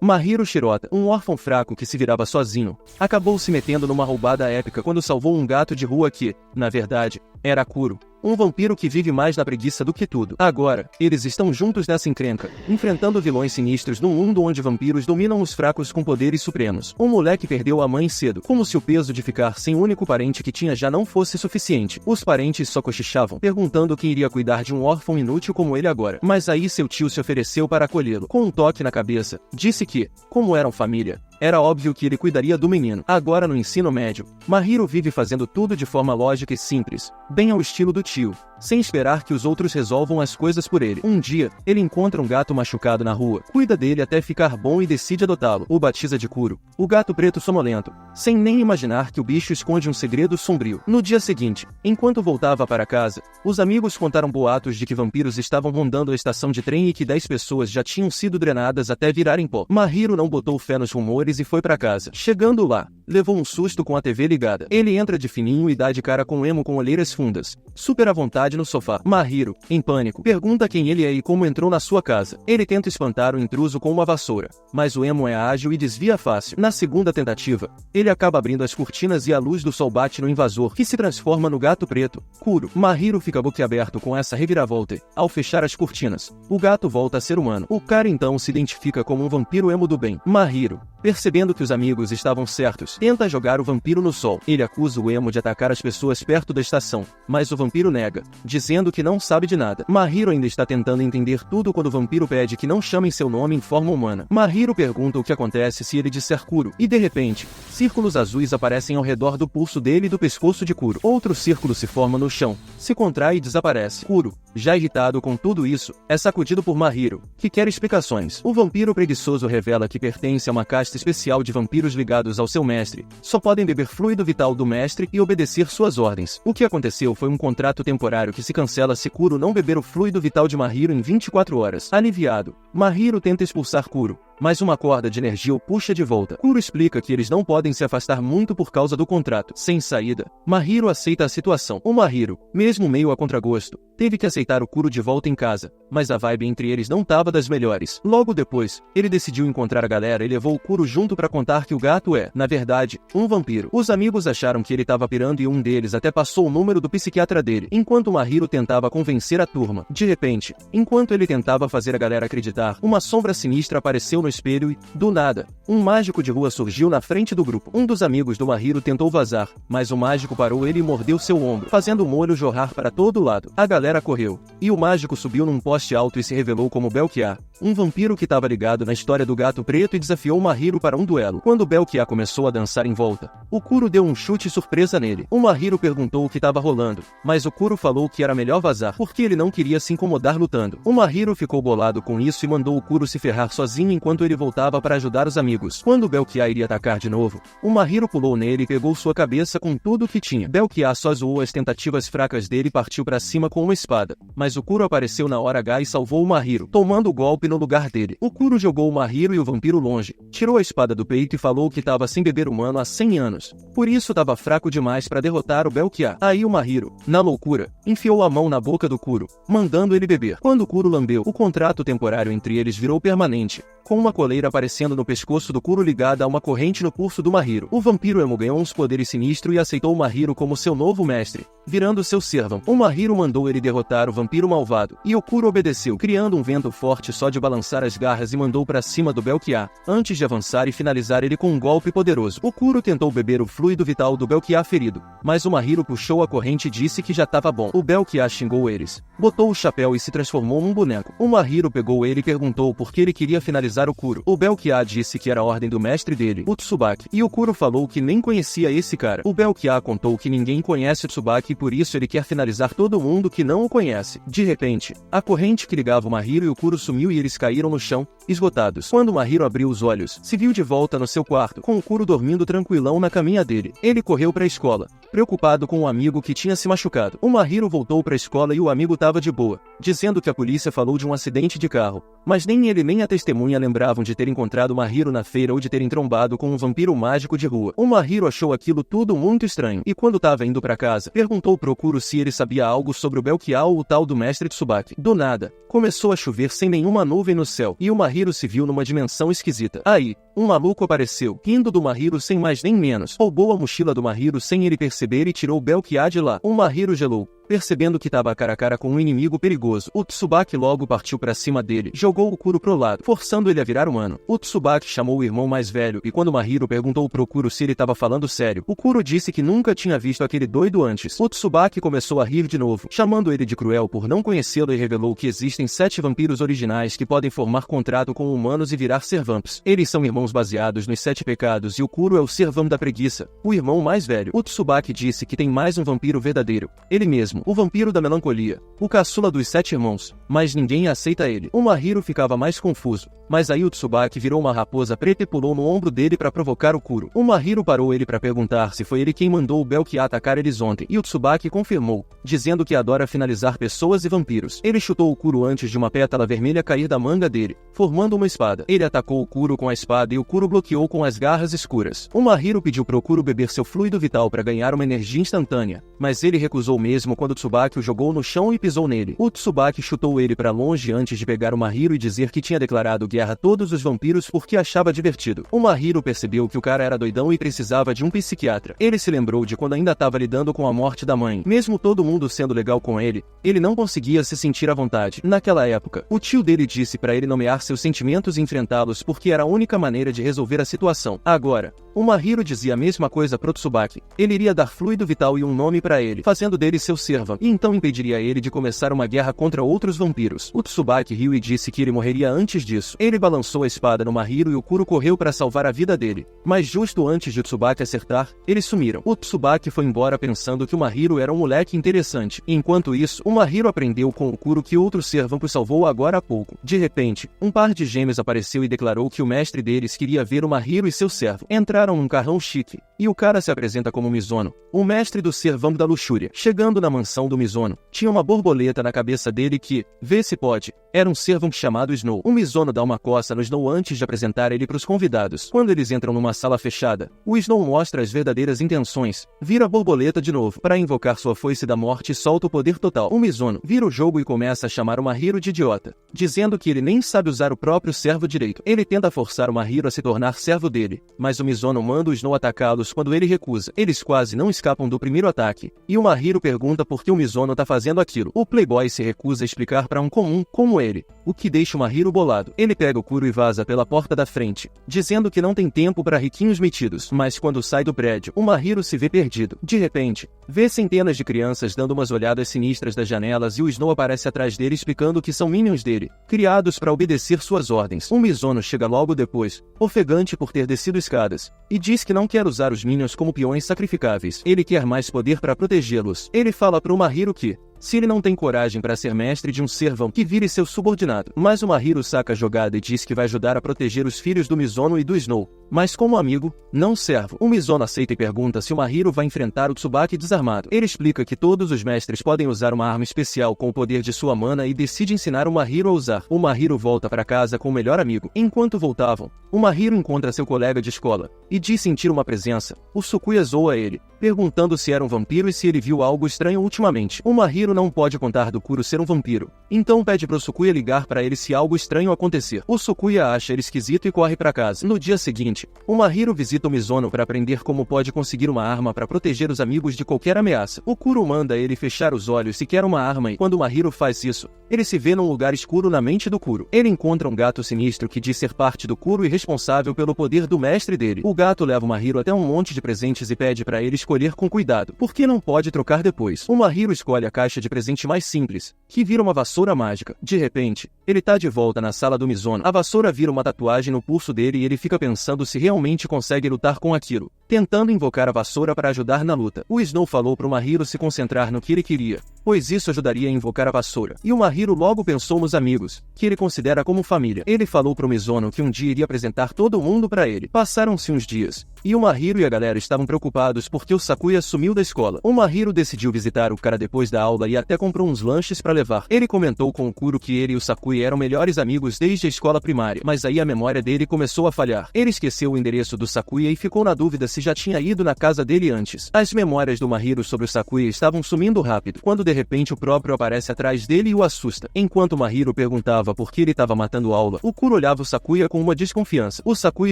Mahiro Shirota, um órfão fraco que se virava sozinho, acabou se metendo numa roubada épica quando salvou um gato de rua que, na verdade, era Kuro. Um vampiro que vive mais na preguiça do que tudo. Agora, eles estão juntos nessa encrenca, enfrentando vilões sinistros num mundo onde vampiros dominam os fracos com poderes supremos. Um moleque perdeu a mãe cedo, como se o peso de ficar sem o único parente que tinha já não fosse suficiente. Os parentes só cochichavam, perguntando quem iria cuidar de um órfão inútil como ele agora. Mas aí seu tio se ofereceu para acolhê-lo. Com um toque na cabeça, disse que, como eram família, era óbvio que ele cuidaria do menino. Agora no ensino médio, Mahiro vive fazendo tudo de forma lógica e simples, bem ao estilo do tio, sem esperar que os outros resolvam as coisas por ele. Um dia, ele encontra um gato machucado na rua, cuida dele até ficar bom e decide adotá-lo. O batiza de Kuro, o gato preto sonolento, sem nem imaginar que o bicho esconde um segredo sombrio. No dia seguinte, enquanto voltava para casa, os amigos contaram boatos de que vampiros estavam rondando a estação de trem e que 10 pessoas já tinham sido drenadas até virarem pó. Mahiro não botou fé nos rumores e foi para casa. Chegando lá, levou um susto com a TV ligada. Ele entra de fininho e dá de cara com Emo com olheiras fundas, super à vontade no sofá. Mahiro, em pânico, pergunta quem ele é e como entrou na sua casa. Ele tenta espantar o intruso com uma vassoura, mas o Emo é ágil e desvia fácil. Na segunda tentativa, ele acaba abrindo as cortinas e a luz do sol bate no invasor, que se transforma no gato preto, Kuro. Mahiro fica boquiaberto com essa reviravolta. Ao fechar as cortinas, o gato volta a ser humano. O cara então se identifica como um vampiro emo do bem. Mahiro, percebendo que os amigos estavam certos, tenta jogar o vampiro no sol. Ele acusa o emo de atacar as pessoas perto da estação, mas o vampiro nega, dizendo que não sabe de nada. Mahiro ainda está tentando entender tudo quando o vampiro pede que não chamem seu nome em forma humana. Mahiro pergunta o que acontece se ele disser Kuro, e de repente, círculos azuis aparecem ao redor do pulso dele e do pescoço de Kuro. Outro círculo se forma no chão, se contrai e desaparece. Kuro, já irritado com tudo isso, é sacudido por Mahiro, que quer explicações. O vampiro preguiçoso revela que pertence a uma casta especial de vampiros ligados ao seu mestre. Só podem beber fluido vital do mestre e obedecer suas ordens. O que aconteceu foi um contrato temporário que se cancela se Kuro não beber o fluido vital de Mahiro em 24 horas. Aliviado, Mahiro tenta expulsar Kuro, mas uma corda de energia o puxa de volta. Kuro explica que eles não podem se afastar muito por causa do contrato. Sem saída, Mahiro aceita a situação. O Mahiro, mesmo meio a contragosto, teve que aceitar o Kuro de volta em casa, mas a vibe entre eles não tava das melhores. Logo depois, ele decidiu encontrar a galera e levou o Kuro junto para contar que o gato é, na verdade, um vampiro. Os amigos acharam que ele tava pirando e um deles até passou o número do psiquiatra dele, enquanto Mahiro tentava convencer a turma. De repente, enquanto ele tentava fazer a galera acreditar, uma sombra sinistra apareceu no espelho e, do nada, um mágico de rua surgiu na frente do grupo. Um dos amigos do Mahiro tentou vazar, mas o mágico parou ele e mordeu seu ombro, fazendo o molho jorrar para todo lado. A galera correu, e o mágico subiu num poste alto e se revelou como Belkiar, um vampiro que estava ligado na história do gato preto e desafiou Mahiro para um duelo. Quando Belkiar começou a dançar em volta, o Kuro deu um chute surpresa nele. O Mahiro perguntou o que estava rolando, mas o Kuro falou que era melhor vazar, porque ele não queria se incomodar lutando. O Mahiro ficou bolado com isso e mandou o Kuro se ferrar sozinho enquanto ele voltava para ajudar os amigos. Quando Belkiar iria atacar de novo, o Mahiro pulou nele e pegou sua cabeça com tudo o que tinha. Belkiar só zoou as tentativas fracas dele e partiu para cima com uma espada, mas o Kuro apareceu na hora H e salvou o Mahiro, tomando o golpe no lugar dele. O Kuro jogou o Mahiro e o vampiro longe, tirou a espada do peito e falou que estava sem beber humano há 100 anos. Por isso estava fraco demais para derrotar o Belkiar. Aí o Mahiro, na loucura, enfiou a mão na boca do Kuro, mandando ele beber. Quando o Kuro lambeu, o contrato temporário entre eles virou permanente, com uma coleira aparecendo no pescoço do Kuro ligada a uma corrente no pulso do Mahiro. O vampiro emo ganhou uns poderes sinistros e aceitou o Mahiro como seu novo mestre, virando seu servão. O Mahiro mandou ele derrotar o vampiro malvado, e o Kuro obedeceu, criando um vento forte só de balançar as garras e mandou para cima do Belkiar, antes de avançar e finalizar ele com um golpe poderoso. O Kuro tentou beber o fluido vital do Belkiar ferido, mas o Mahiro puxou a corrente e disse que já estava bom. O Belkiar xingou eles, botou o chapéu e se transformou num boneco. O Mahiro pegou ele e perguntou por que ele queria finalizar o Kuro. O Belkiar disse que era a ordem do mestre dele, o Tsubaki, e o Kuro falou que nem conhecia esse cara. O Belkiar contou que ninguém conhece o Tsubaki e por isso ele quer finalizar todo mundo que não o conhece. De repente, a corrente que ligava o Mahiro e o Kuro sumiu e eles caíram no chão, esgotados. Quando o Mahiro abriu os olhos, se viu de volta no seu quarto, com o Kuro dormindo tranquilão na caminha dele. Ele correu para a escola, preocupado com o amigo que tinha se machucado. O Mahiro voltou para a escola e o amigo estava de boa, dizendo que a polícia falou de um acidente de carro, mas nem ele nem a testemunha lembravam de ter encontrado o Mahiro na feira ou de terem trombado com um vampiro mágico de rua. O Mahiro achou aquilo tudo muito estranho, e quando estava indo para casa, perguntou pro Kuro se ele sabia algo sobre o Belkiar ou o tal do mestre Tsubaki. Do nada, começou a chover sem nenhuma nuvem nuvem no céu, e o Mahiro se viu numa dimensão esquisita. Aí, um maluco apareceu, rindo do Mahiro sem mais nem menos, roubou a mochila do Mahiro sem ele perceber e tirou Belkiá de lá. O Mahiro gelou, percebendo que estava cara a cara com um inimigo perigoso. O Tsubaki logo partiu para cima dele, jogou o Kuro pro lado, forçando ele a virar humano. O Tsubaki chamou o irmão mais velho, e quando Mahiro perguntou pro Kuro se ele estava falando sério, o Kuro disse que nunca tinha visto aquele doido antes. O Tsubaki começou a rir de novo, chamando ele de cruel por não conhecê-lo, e revelou que existem 7 vampiros originais que podem formar contrato com humanos e virar servamps. Eles são irmãos baseados nos 7 pecados, e o Kuro é o servamp da preguiça, o irmão mais velho. O Tsubaki disse que tem mais um vampiro verdadeiro, ele mesmo, o vampiro da melancolia, o caçula dos 7 irmãos, mas ninguém aceita ele. O Mahiro ficava mais confuso, mas aí o Tsubaki virou uma raposa preta e pulou no ombro dele para provocar o Kuro. O Mahiro parou ele para perguntar se foi ele quem mandou o Belkiá atacar eles ontem, e o Tsubaki confirmou, dizendo que adora finalizar pessoas e vampiros. Ele chutou o Kuro antes de uma pétala vermelha cair da manga dele, formando uma espada. Ele atacou o Kuro com a espada e o Kuro bloqueou com as garras escuras. O Mahiro pediu pro Kuro beber seu fluido vital para ganhar uma energia instantânea, mas ele recusou mesmo quando o Tsubaki o jogou no chão e pisou nele. O Tsubaki chutou ele para longe antes de pegar o Mahiro e dizer que tinha declarado guerra a todos os vampiros porque achava divertido. O Mahiro percebeu que o cara era doidão e precisava de um psiquiatra. Ele se lembrou de quando ainda estava lidando com a morte da mãe. Mesmo todo mundo sendo legal com ele não conseguia se sentir à vontade. Naquela época, o tio dele disse para ele nomear seus sentimentos e enfrentá-los porque era a única maneira de resolver a situação. Agora, o Mahiro dizia a mesma coisa pro Tsubaki. Ele iria dar fluido vital e um nome para ele, fazendo dele seu servant, e então impediria ele de começar uma guerra contra outros vampiros. O Tsubaki riu e disse que ele morreria antes disso. Ele balançou a espada no Mahiro e o Kuro correu para salvar a vida dele. Mas justo antes de o Tsubaki acertar, eles sumiram. O Tsubaki foi embora pensando que o Mahiro era um moleque interessante. Enquanto isso, o Mahiro aprendeu com o Kuro que outro servant o salvou agora há pouco. De repente, um par de gêmeos apareceu e declarou que o mestre deles queria ver o Mahiro e seu servo. Entraram num carrão chique, e o cara se apresenta como Mizono, o mestre do servamp da luxúria. Chegando na mansão do Mizono, tinha uma borboleta na cabeça dele que, vê se pode, era um servamp chamado Snow. O Mizono dá uma coça no Snow antes de apresentar ele para os convidados. Quando eles entram numa sala fechada, o Snow mostra as verdadeiras intenções, vira a borboleta de novo, para invocar sua foice da morte e solta o poder total. O Mizono vira o jogo e começa a chamar o Mahiro de idiota, dizendo que ele nem sabe usar o próprio servo direito. Ele tenta forçar o Mahiro a se tornar servo dele, mas o Mizono manda o Snow atacá-los quando ele recusa. Eles quase não escapam do primeiro ataque, e o Mahiro pergunta por que o Mizono tá fazendo aquilo. O Playboy se recusa a explicar para um comum como ele, o que deixa o Mahiro bolado. Ele pega o Kuro e vaza pela porta da frente, dizendo que não tem tempo para riquinhos metidos, mas quando sai do prédio, o Mahiro se vê perdido. De repente, vê centenas de crianças dando umas olhadas sinistras das janelas e o Snow aparece atrás dele explicando que são minions dele, criados para obedecer suas ordens. O Mizono chega logo depois, ofegante por ter descido escadas, e diz que não quer usar os minions como peões sacrificáveis. Ele quer mais poder para protegê-los. Ele fala pro Mahiro que, se ele não tem coragem para ser mestre de um servão, que vire seu subordinado. Mas o Mahiro saca a jogada e diz que vai ajudar a proteger os filhos do Mizono e do Snow, mas como amigo, não servo. O Mizono aceita e pergunta se o Mahiro vai enfrentar o Tsubaki desarmado. Ele explica que todos os mestres podem usar uma arma especial com o poder de sua mana e decide ensinar o Mahiro a usar. O Mahiro volta para casa com o melhor amigo. Enquanto voltavam, o Mahiro encontra seu colega de escola e diz sentir uma presença. O Sukuya zoa ele, perguntando se era um vampiro e se ele viu algo estranho ultimamente. O Mahiro não pode contar do Kuro ser um vampiro, então pede pro Sukuya ligar para ele se algo estranho acontecer. O Sukuya acha ele esquisito e corre para casa. No dia seguinte, o Mahiro visita o Mizono para aprender como pode conseguir uma arma para proteger os amigos de qualquer ameaça. O Kuro manda ele fechar os olhos se quer uma arma e quando o Mahiro faz isso, ele se vê num lugar escuro na mente do Kuro. Ele encontra um gato sinistro que diz ser parte do Kuro e responsável pelo poder do mestre dele. O gato leva o Mahiro até um monte de presentes e pede para ele escolher com cuidado, porque não pode trocar depois. O Mahiro escolhe a caixa de presente mais simples, que vira uma vassoura mágica. De repente, ele tá de volta na sala do Mizono. A vassoura vira uma tatuagem no pulso dele e ele fica pensando se realmente consegue lutar com aquilo, tentando invocar a vassoura para ajudar na luta. O Snow falou pro Mahiro se concentrar no que ele queria, pois isso ajudaria a invocar a vassoura. E o Mahiro logo pensou nos amigos, que ele considera como família. Ele falou pro Mizono que um dia iria apresentar todo mundo para ele. Passaram-se uns dias, e o Mahiro e a galera estavam preocupados porque o Sakuya sumiu da escola. O Mahiro decidiu visitar o cara depois da aula e até comprou uns lanches para levar. Ele comentou com o Kuro que ele e o Sakuya eram melhores amigos desde a escola primária, mas aí a memória dele começou a falhar. Ele esqueceu o endereço do Sakuya e ficou na dúvida se já tinha ido na casa dele antes. As memórias do Mahiro sobre o Sakuya estavam sumindo rápido, quando de repente o próprio aparece atrás dele e o assusta. Enquanto o Mahiro perguntava por que ele estava matando Aula, o Kuro olhava o Sakuya com uma desconfiança. O Sakuya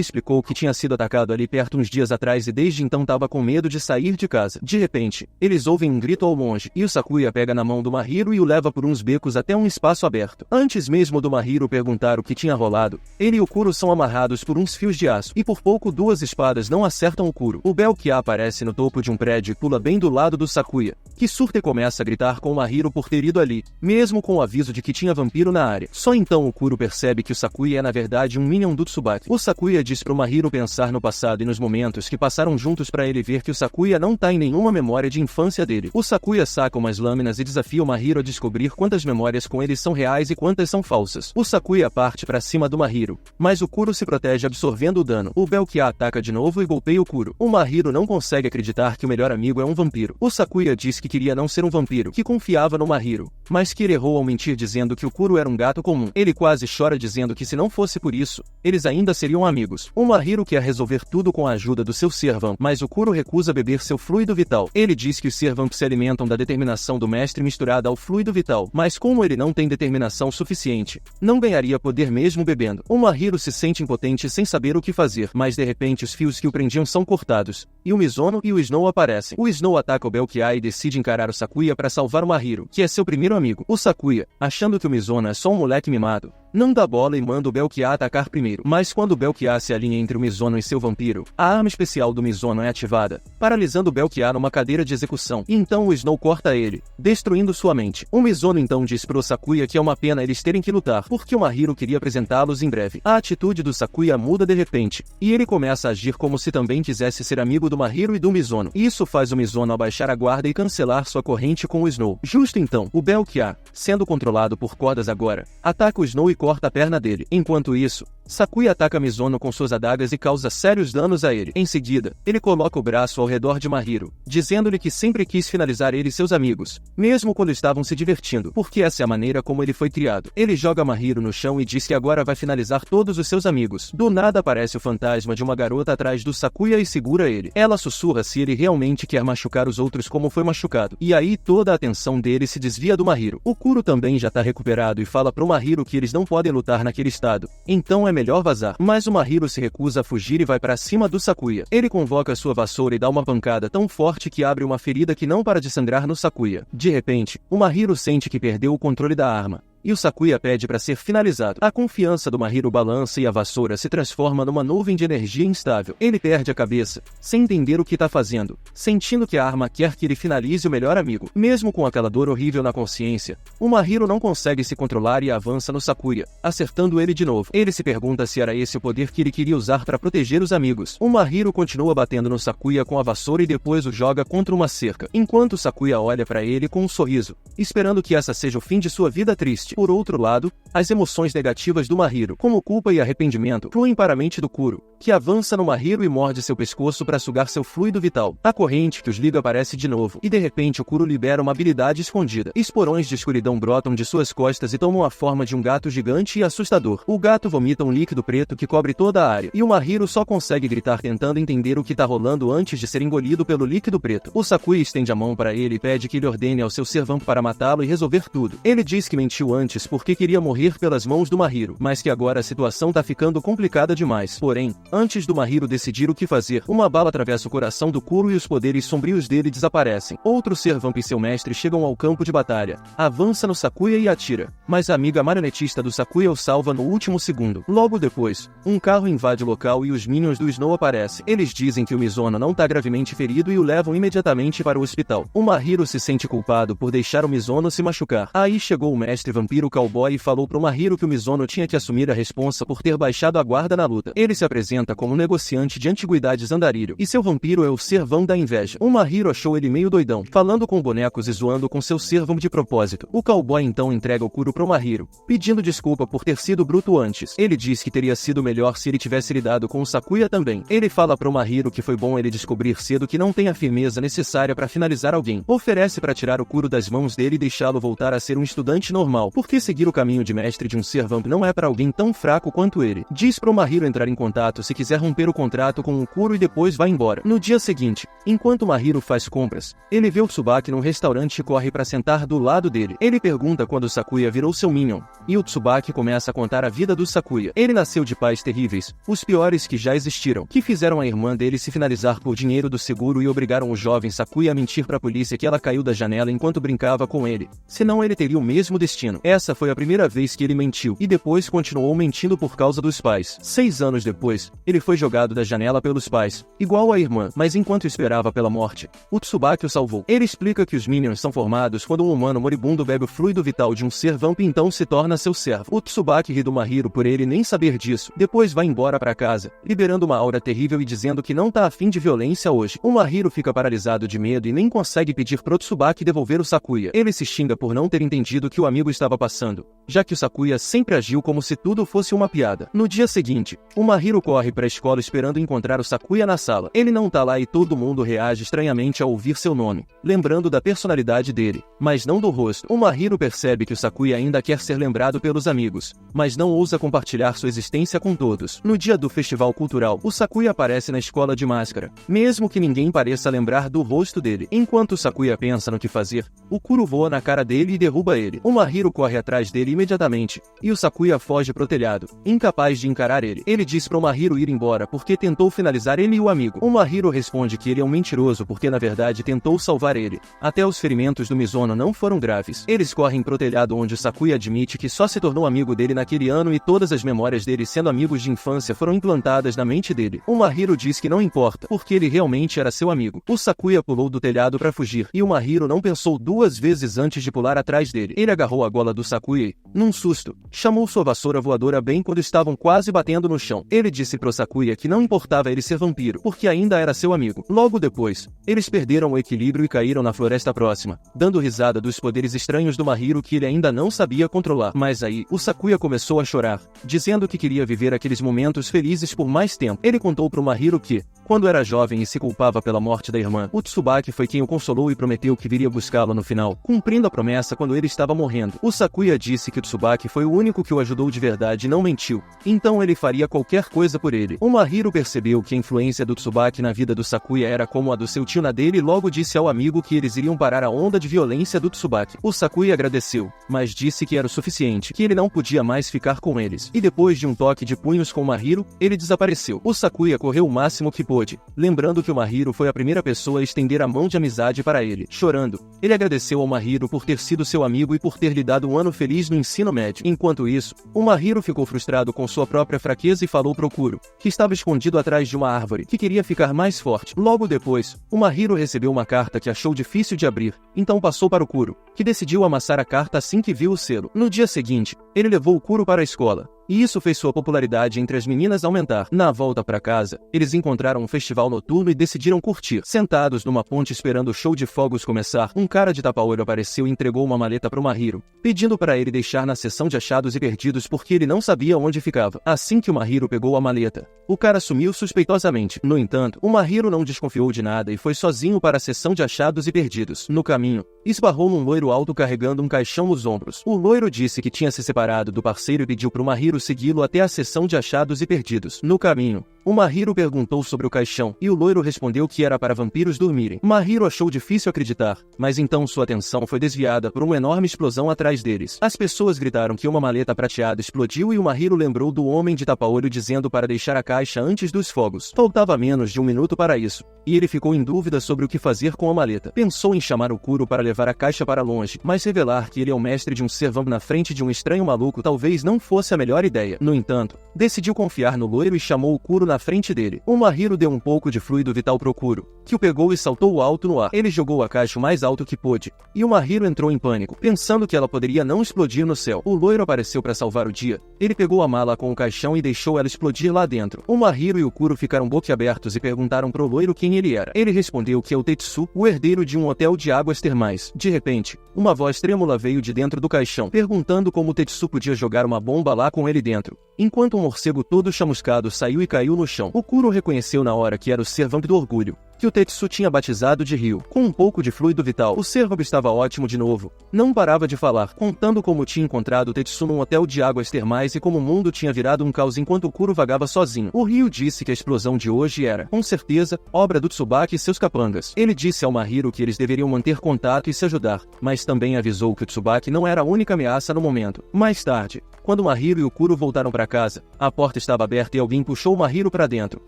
explicou que tinha sido atacado ali perto uns dias atrás e desde então estava com medo de sair de casa. De repente, eles ouvem um grito ao longe, e o Sakuya pega na mão do Mahiro e o leva por uns becos até um espaço aberto. Antes mesmo do Mahiro perguntar o que tinha rolado, ele e o Kuro são amarrados por uns fios de aço, e por pouco duas espadas não acertam o Kuro. O Belkia aparece no topo de um prédio e pula bem do lado do Sakuya, que surta e começa a gritar com o Mahiro por ter ido ali, mesmo com o aviso de que tinha vampiro na área. Só então o Kuro percebe que o Sakuya é na verdade um minion do Tsubaki. O Sakuya diz pro Mahiro pensar no passado e nos momentos que passaram juntos para ele ver que o Sakuya não tá em nenhuma memória de infância dele. O Sakuya saca umas lâminas e desafia o Mahiro a descobrir quantas memórias com ele são reais e quantas são falsas. O Sakuya parte para cima do Mahiro, mas o Kuro se protege absorvendo o dano. O Belkia ataca de novo e golpeia o Kuro. O Mahiro não consegue acreditar que o melhor amigo é um vampiro. O Sakuya diz que queria não ser um vampiro, que confiava no Mahiro, mas que ele errou ao mentir dizendo que o Kuro era um gato comum. Ele quase chora dizendo que se não fosse por isso, eles ainda seriam amigos. O Mahiro quer resolver tudo com a ajuda do seu ser vamp, mas o Kuro recusa beber seu fluido vital. Ele diz que os ser vamp se alimentam da determinação do mestre misturada ao fluido vital, mas como ele não tem determinação suficiente, não ganharia poder mesmo bebendo. O Mahiro se sente impotente sem saber o que fazer, mas de repente os fios que o prendiam são cortados, e o Mizono e o Snow aparecem. O Snow ataca o Belkia e decide encarar o Sakuya para salvar o Mahiro, que é seu primeiro amigo. O Sakuya, achando que o Mizono é só um moleque mimado, não dá bola e manda o Belkia atacar primeiro. Mas quando o Belkia se alinha entre o Mizono e seu vampiro, a arma especial do Mizono é ativada, paralisando o Belkia numa cadeira de execução, e então o Snow corta ele, destruindo sua mente. O Mizono então diz pro Sakuya que é uma pena eles terem que lutar, porque o Mahiro queria apresentá-los em breve. A atitude do Sakuya muda de repente, e ele começa a agir como se também quisesse ser amigo do Mahiro e do Mizono. Isso faz o Mizono abaixar a guarda e cancelar sua corrente com o Snow. Justo então, o Belkia, sendo controlado por cordas agora, ataca o Snow e corta a perna dele. Enquanto isso, Sakuya ataca Mizono com suas adagas e causa sérios danos a ele. Em seguida, ele coloca o braço ao redor de Mahiro, dizendo-lhe que sempre quis finalizar ele e seus amigos, mesmo quando estavam se divertindo, porque essa é a maneira como ele foi criado. Ele joga Mahiro no chão e diz que agora vai finalizar todos os seus amigos. Do nada aparece o fantasma de uma garota atrás do Sakuya e segura ele. Ela sussurra se ele realmente quer machucar os outros como foi machucado, e aí toda a atenção dele se desvia do Mahiro. O Kuro também já tá recuperado e fala pro Mahiro que eles não podem lutar naquele estado, então é melhor vazar. Mas o Mahiro se recusa a fugir e vai para cima do Sakuya. Ele convoca sua vassoura e dá uma pancada tão forte que abre uma ferida que não para de sangrar no Sakuya. De repente, o Mahiro sente que perdeu o controle da arma, e o Sakuya pede para ser finalizado. A confiança do Mahiro balança e a vassoura se transforma numa nuvem de energia instável. Ele perde a cabeça, sem entender o que está fazendo, sentindo que a arma quer que ele finalize o melhor amigo. Mesmo com aquela dor horrível na consciência, o Mahiro não consegue se controlar e avança no Sakuya, acertando ele de novo. Ele se pergunta se era esse o poder que ele queria usar para proteger os amigos. O Mahiro continua batendo no Sakuya com a vassoura e depois o joga contra uma cerca, enquanto o Sakuya olha para ele com um sorriso, esperando que essa seja o fim de sua vida triste. Por outro lado, as emoções negativas do Mahiro, como culpa e arrependimento, fluem para a mente do Kuro, que avança no Mahiro e morde seu pescoço para sugar seu fluido vital. A corrente que os liga aparece de novo, e de repente o Kuro libera uma habilidade escondida. Esporões de escuridão brotam de suas costas e tomam a forma de um gato gigante e assustador. O gato vomita um líquido preto que cobre toda a área, e o Mahiro só consegue gritar tentando entender o que tá rolando antes de ser engolido pelo líquido preto. O Sakuya estende a mão para ele e pede que ele ordene ao seu ser vamp para matá-lo e resolver tudo. Ele diz que mentiu antes porque queria morrer pelas mãos do Mahiro, mas que agora a situação tá ficando complicada demais. Porém, antes do Mahiro decidir o que fazer, uma bala atravessa o coração do Kuro e os poderes sombrios dele desaparecem. Outro ser vamp e seu mestre chegam ao campo de batalha, avança no Sakuya e atira, mas a amiga marionetista do Sakuya o salva no último segundo. Logo depois, um carro invade o local e os minions do Snow aparecem. Eles dizem que o Mizono não tá gravemente ferido e o levam imediatamente para o hospital. O Mahiro se sente culpado por deixar o Mizono se machucar. Aí chegou o mestre vampiro Cowboy e falou pro Mahiro que o Mizono tinha que assumir a responsa por ter baixado a guarda na luta. Ele se apresenta como negociante de antiguidades andarilho, e seu vampiro é o Servão da Inveja. O Mahiro achou ele meio doidão, falando com bonecos e zoando com seu Servão de propósito. O Cowboy então entrega o Kuro pro Mahiro, pedindo desculpa por ter sido bruto antes. Ele diz que teria sido melhor se ele tivesse lidado com o Sakuya também. Ele fala pro Mahiro que foi bom ele descobrir cedo que não tem a firmeza necessária para finalizar alguém. Oferece para tirar o Kuro das mãos dele e deixá-lo voltar a ser um estudante normal, porque seguir o caminho de mestre de um ser vamp não é para alguém tão fraco quanto ele. Diz para o Mahiro entrar em contato se quiser romper o contrato com o Kuro e depois vai embora. No dia seguinte, enquanto o Mahiro faz compras, ele vê o Tsubaki num restaurante e corre para sentar do lado dele. Ele pergunta quando o Sakuya virou seu minion, e o Tsubaki começa a contar a vida do Sakuya. Ele nasceu de pais terríveis, os piores que já existiram, que fizeram a irmã dele se finalizar por dinheiro do seguro e obrigaram o jovem Sakuya a mentir para a polícia que ela caiu da janela enquanto brincava com ele. Senão ele teria o mesmo destino. Essa foi a primeira vez que ele mentiu, e depois continuou mentindo por causa dos pais. 6 anos depois, ele foi jogado da janela pelos pais, igual a irmã, mas enquanto esperava pela morte, o Tsubaki o salvou. Ele explica que os Minions são formados quando um humano moribundo bebe o fluido vital de um ser vamp e então se torna seu servo. O Tsubaki ri do Mahiro por ele nem saber disso, depois vai embora para casa, liberando uma aura terrível e dizendo que não tá afim de violência hoje. O Mahiro fica paralisado de medo e nem consegue pedir pro Tsubaki devolver o Sakuya. Ele se xinga por não ter entendido o que o amigo estava passando, já que o Sakuya sempre agiu como se tudo fosse uma piada. No dia seguinte, o Mahiro corre para a escola esperando encontrar o Sakuya na sala. Ele não tá lá e todo mundo reage estranhamente ao ouvir seu nome, lembrando da personalidade dele, mas não do rosto. O Mahiro percebe que o Sakuya ainda quer ser lembrado pelos amigos, mas não ousa compartilhar sua existência com todos. No dia do festival cultural, o Sakuya aparece na escola de máscara, mesmo que ninguém pareça lembrar do rosto dele. Enquanto o Sakuya pensa no que fazer, o Kuro voa na cara dele e derruba ele. O Mahiro corre atrás dele imediatamente, e o Sakuya foge pro telhado, incapaz de encarar ele. Ele diz pro Mahiro ir embora porque tentou finalizar ele e o amigo. O Mahiro responde que ele é um mentiroso porque na verdade tentou salvar ele. Até os ferimentos do Mizono não foram graves. Eles correm pro telhado onde o Sakuya admite que só se tornou amigo dele naquele ano e todas as memórias dele sendo amigos de infância foram implantadas na mente dele. O Mahiro diz que não importa, porque ele realmente era seu amigo. O Sakuya pulou do telhado para fugir, e o Mahiro não pensou 2 vezes antes de pular atrás dele. Ele agarrou a gola do Sakuya e, num susto, chamou sua vassoura voadora bem quando estavam quase batendo no chão. Ele disse pro Sakuya que não importava ele ser vampiro, porque ainda era seu amigo. Logo depois, eles perderam o equilíbrio e caíram na floresta próxima, dando risada dos poderes estranhos do Mahiro que ele ainda não sabia controlar. Mas aí, o Sakuya começou a chorar, dizendo que queria viver aqueles momentos felizes por mais tempo. Ele contou pro Mahiro que, quando era jovem e se culpava pela morte da irmã, o Tsubaki foi quem o consolou e prometeu que viria buscá-lo no final, cumprindo a promessa quando ele estava morrendo. O Sakuya disse que o Tsubaki foi o único que o ajudou de verdade e não mentiu, então ele faria qualquer coisa por ele. O Mahiro percebeu que a influência do Tsubaki na vida do Sakuya era como a do seu tio na dele e logo disse ao amigo que eles iriam parar a onda de violência do Tsubaki. O Sakuya agradeceu, mas disse que era o suficiente, que ele não podia mais ficar com eles. E depois de um toque de punhos com o Mahiro, ele desapareceu. O Sakuya correu o máximo que pôde, lembrando que o Mahiro foi a primeira pessoa a estender a mão de amizade para ele. Chorando, ele agradeceu ao Mahiro por ter sido seu amigo e por ter lhe dado um ano feliz no ensino médio. Enquanto isso, o Mahiro ficou frustrado com sua própria fraqueza e falou pro Kuro, que estava escondido atrás de uma árvore, que queria ficar mais forte. Logo depois, o Mahiro recebeu uma carta que achou difícil de abrir, então passou para o Kuro, que decidiu amassar a carta assim que viu o selo. No dia seguinte, ele levou o Kuro para a escola, e isso fez sua popularidade entre as meninas aumentar. Na volta para casa, eles encontraram um festival noturno e decidiram curtir. Sentados numa ponte esperando o show de fogos começar, um cara de tapa-olho apareceu e entregou uma maleta pro Mahiro, pedindo para ele deixar na seção de achados e perdidos porque ele não sabia onde ficava. Assim que o Mahiro pegou a maleta, o cara sumiu suspeitosamente. No entanto, o Mahiro não desconfiou de nada e foi sozinho para a seção de achados e perdidos. No caminho, esbarrou num loiro alto carregando um caixão nos ombros. O loiro disse que tinha se separado do parceiro e pediu pro Mahiro segui-lo até a seção de achados e perdidos. No caminho, o Mahiro perguntou sobre o caixão, e o loiro respondeu que era para vampiros dormirem. Mahiro achou difícil acreditar, mas então sua atenção foi desviada por uma enorme explosão atrás deles. As pessoas gritaram que uma maleta prateada explodiu e o Mahiro lembrou do homem de tapa-olho dizendo para deixar a caixa antes dos fogos. Faltava menos de 1 minuto para isso, e ele ficou em dúvida sobre o que fazer com a maleta. Pensou em chamar o Kuro para levar a caixa para longe, mas revelar que ele é o mestre de um ser vamp na frente de um estranho maluco talvez não fosse a melhor ideia. No entanto, decidiu confiar no loiro e chamou o Kuro na frente dele. O Mahiro deu um pouco de fluido vital pro Kuro, que o pegou e saltou alto no ar. Ele jogou a caixa o mais alto que pôde, e o Mahiro entrou em pânico, pensando que ela poderia não explodir no céu. O loiro apareceu para salvar o dia. Ele pegou a mala com o caixão e deixou ela explodir lá dentro. O Mahiro e o Kuro ficaram boquiabertos e perguntaram pro loiro quem ele era. Ele respondeu que é o Tetsu, o herdeiro de um hotel de águas termais. De repente, uma voz trêmula veio de dentro do caixão, perguntando como o Tetsu podia jogar uma bomba lá com ele dentro, enquanto um morcego todo chamuscado saiu e caiu no chão. O Kuro reconheceu na hora que era o ser vamp do orgulho, que que o Tetsu tinha batizado de rio, com um pouco de fluido vital. O ser vamp estava ótimo de novo. Não parava de falar, contando como tinha encontrado o Tetsu num hotel de águas termais e como o mundo tinha virado um caos enquanto o Kuro vagava sozinho. O Ryu disse que a explosão de hoje era, com certeza, obra do Tsubaki e seus capangas. Ele disse ao Mahiro que eles deveriam manter contato e se ajudar, mas também avisou que o Tsubaki não era a única ameaça no momento. Mais tarde, quando o Mahiro e o Kuro voltaram para casa, a porta estava aberta e alguém puxou o Mahiro para dentro,